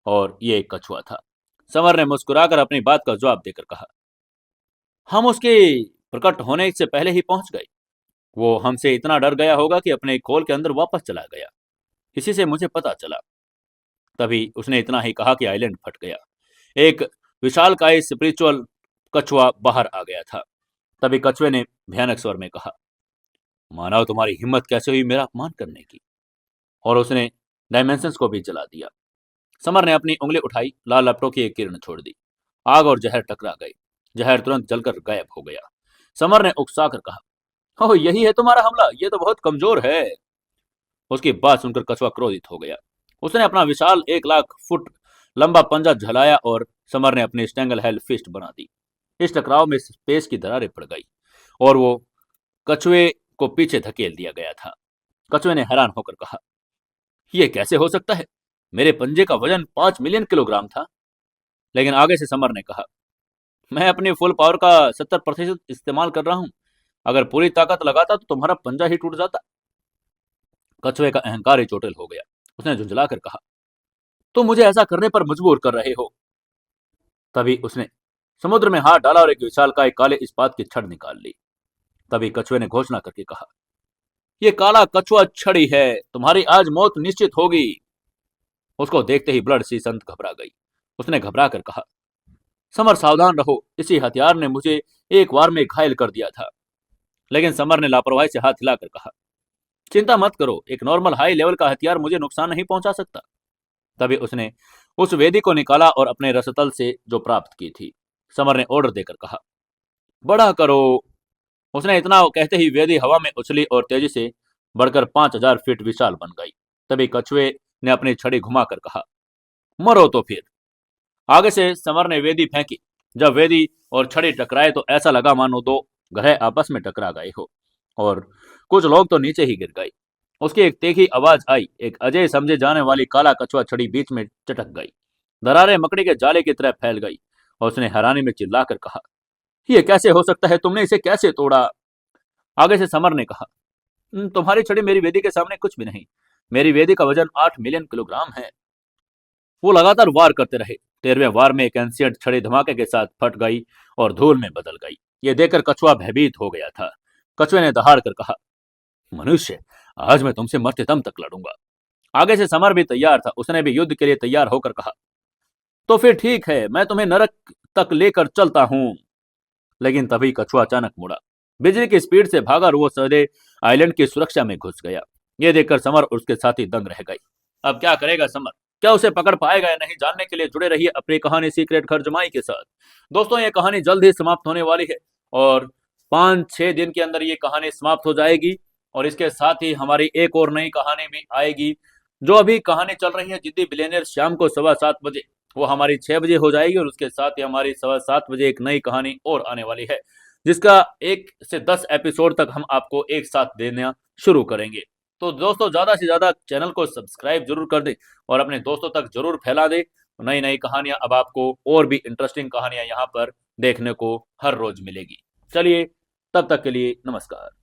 और ये एक कछुआ था। समर ने मुस्कुराकर अपनी बात का जवाब देकर कहा, हम उसके प्रकट होने से पहले ही पहुंच गए। वो हमसे इतना डर गया होगा कि अपने खोल के अंदर वापस चला गया। इसी से मुझे पता चला। तभी उसने इतना ही कहा कि आइलैंड फट गया। एक विशालकाय स्पिरिचुअल कछुआ बाहर आ गया था। तभी कछुए ने भयानक स्वर में कहा, मानव, तुम्हारी हिम्मत कैसे हुई मेरा अपमान करने की? और उसने डायमेंशंस को भी जला दिया। समर ने अपनी उंगली उठाई। लाल लपटों की एक किरण छोड़ दी। आग और जहर टकरा गए। जहर तुरंत जलकर गायब हो गया। समर ने उकसा कर कहा, ओह यही है तुम्हारा हमला? ये तो बहुत कमजोर है। उसकी बात सुनकर कछुआ क्रोधित हो गया। उसने अपना विशाल 1,00,000 फुट लंबा पंजा झलाया और समर ने अपनी स्टेंगल हेल फिस्ट बना दी। इस टकराव में स्पेस की दरारें पड़ गई और वो कछुए को पीछे धकेल दिया गया था। कछुए ने हैरान होकर कहा, यह कैसे हो सकता है? मेरे पंजे का वजन 5 मिलियन किलोग्राम था। लेकिन आगे से समर ने कहा, मैं अपनी फुल पावर का 70% इस्तेमाल कर रहा हूं। अगर पूरी ताकत लगाता तो तुम्हारा पंजा ही टूट जाता। कछुए का अहंकार ही चोटिल हो गया। उसने झुंझलाकर कहा, तुम मुझे ऐसा करने पर मजबूर कर रहे हो। तभी उसने समुद्र में हाथ डाला और एक विशालकाय काले इस्पात की छड़ निकाल ली। तभी कछुए ने घोषणा करके कहा, यह काला कछुआ छड़ी है, तुम्हारी आज मौत निश्चित होगी। उसको देखते ही ब्लड सी संत घबरा गई। उसने घबरा कर कहा, समर सावधान रहो, इसी हथियार ने मुझे एक बार में घायल कर दिया था। लेकिन समर ने लापरवाही से हाथ हिलाकर कहा, चिंता मत करो, एक नॉर्मल हाई लेवल का हथियार मुझे नुकसान नहीं पहुंचा सकता। तभी उसने उस वेदी को निकाला और अपने रसतल से जो प्राप्त की थी। समर ने ऑर्डर देकर कहा, बड़ा करो। उसने इतना कहते ही वेदी हवा में उछली और तेजी से बढ़कर 5,000 फीट विशाल बन गई। तभी कछुए ने अपनी छड़ी घुमाकर कहा, मरो तो फिर। आगे से समर ने वेदी फेंकी। जब वेदी और छड़ी टकराए तो ऐसा लगा मानो दो ग्रह आपस में टकरा गए हो, और कुछ लोग तो नीचे ही गिर गए। उसकी एक तीखी आवाज आई। एक अजय समझे जाने वाली काला कछुआ छड़ी बीच में चटक गई। दरारें मकड़ी के जाले की तरह फैल गई और उसने हैरानी में चिल्लाकर कहा, यह कैसे हो सकता है? तुमने इसे कैसे तोड़ा? आगे से समर ने कहा, तुम्हारी छड़ी मेरी वेदी के सामने कुछ भी नहीं। मेरी वेदी का वजन 8 मिलियन किलोग्राम है। वो लगातार वार करते रहे। 13वें वार में एक एंशियंट छड़ी धमाके के साथ फट गई और धूल में बदल गई। ये देखकर कछुआ भयभीत हो गया था। कछुए ने दहाड़ कर कहा, मनुष्य, आज मैं तुमसे मरते दम तक लड़ूंगा। आगे से समर भी तैयार था। उसने भी युद्ध के लिए तैयार होकर कहा, तो फिर ठीक है, मैं तुम्हें नरक तक लेकर चलता हूं। लेकिन तभी कछुआ अचानक मुड़ा, बिजली की स्पीड से भागा और वो सीधे आइलैंड की सुरक्षा में घुस गया। ये देखकर समर और उसके साथी दंग रह गई। अब क्या करेगा समर? क्या उसे पकड़ पाएगा या नहीं? जानने के लिए जुड़े रहिए अपनी कहानी सीक्रेट घर जमाई के साथ। दोस्तों, ये कहानी जल्द ही समाप्त होने वाली है और 5-6 दिन के अंदर ये कहानी समाप्त हो जाएगी। और इसके साथ ही हमारी एक और नई कहानी भी आएगी। जो अभी कहानी चल रही है जिद्दी बिलियनियर, शाम को 7:15 बजे, वो हमारी 6 बजे हो जाएगी। और उसके साथ ही हमारी 7:15 बजे एक नई कहानी और आने वाली है, जिसका 1 से 10 एपिसोड तक हम आपको एक साथ देना शुरू करेंगे। तो दोस्तों, ज़्यादा से ज़्यादा चैनल को सब्सक्राइब जरूर कर दें और अपने दोस्तों तक जरूर फैला दें। नई नई कहानियां अब आपको और भी इंटरेस्टिंग कहानियां यहाँ पर देखने को हर रोज मिलेगी। चलिए, तब तक के लिए नमस्कार।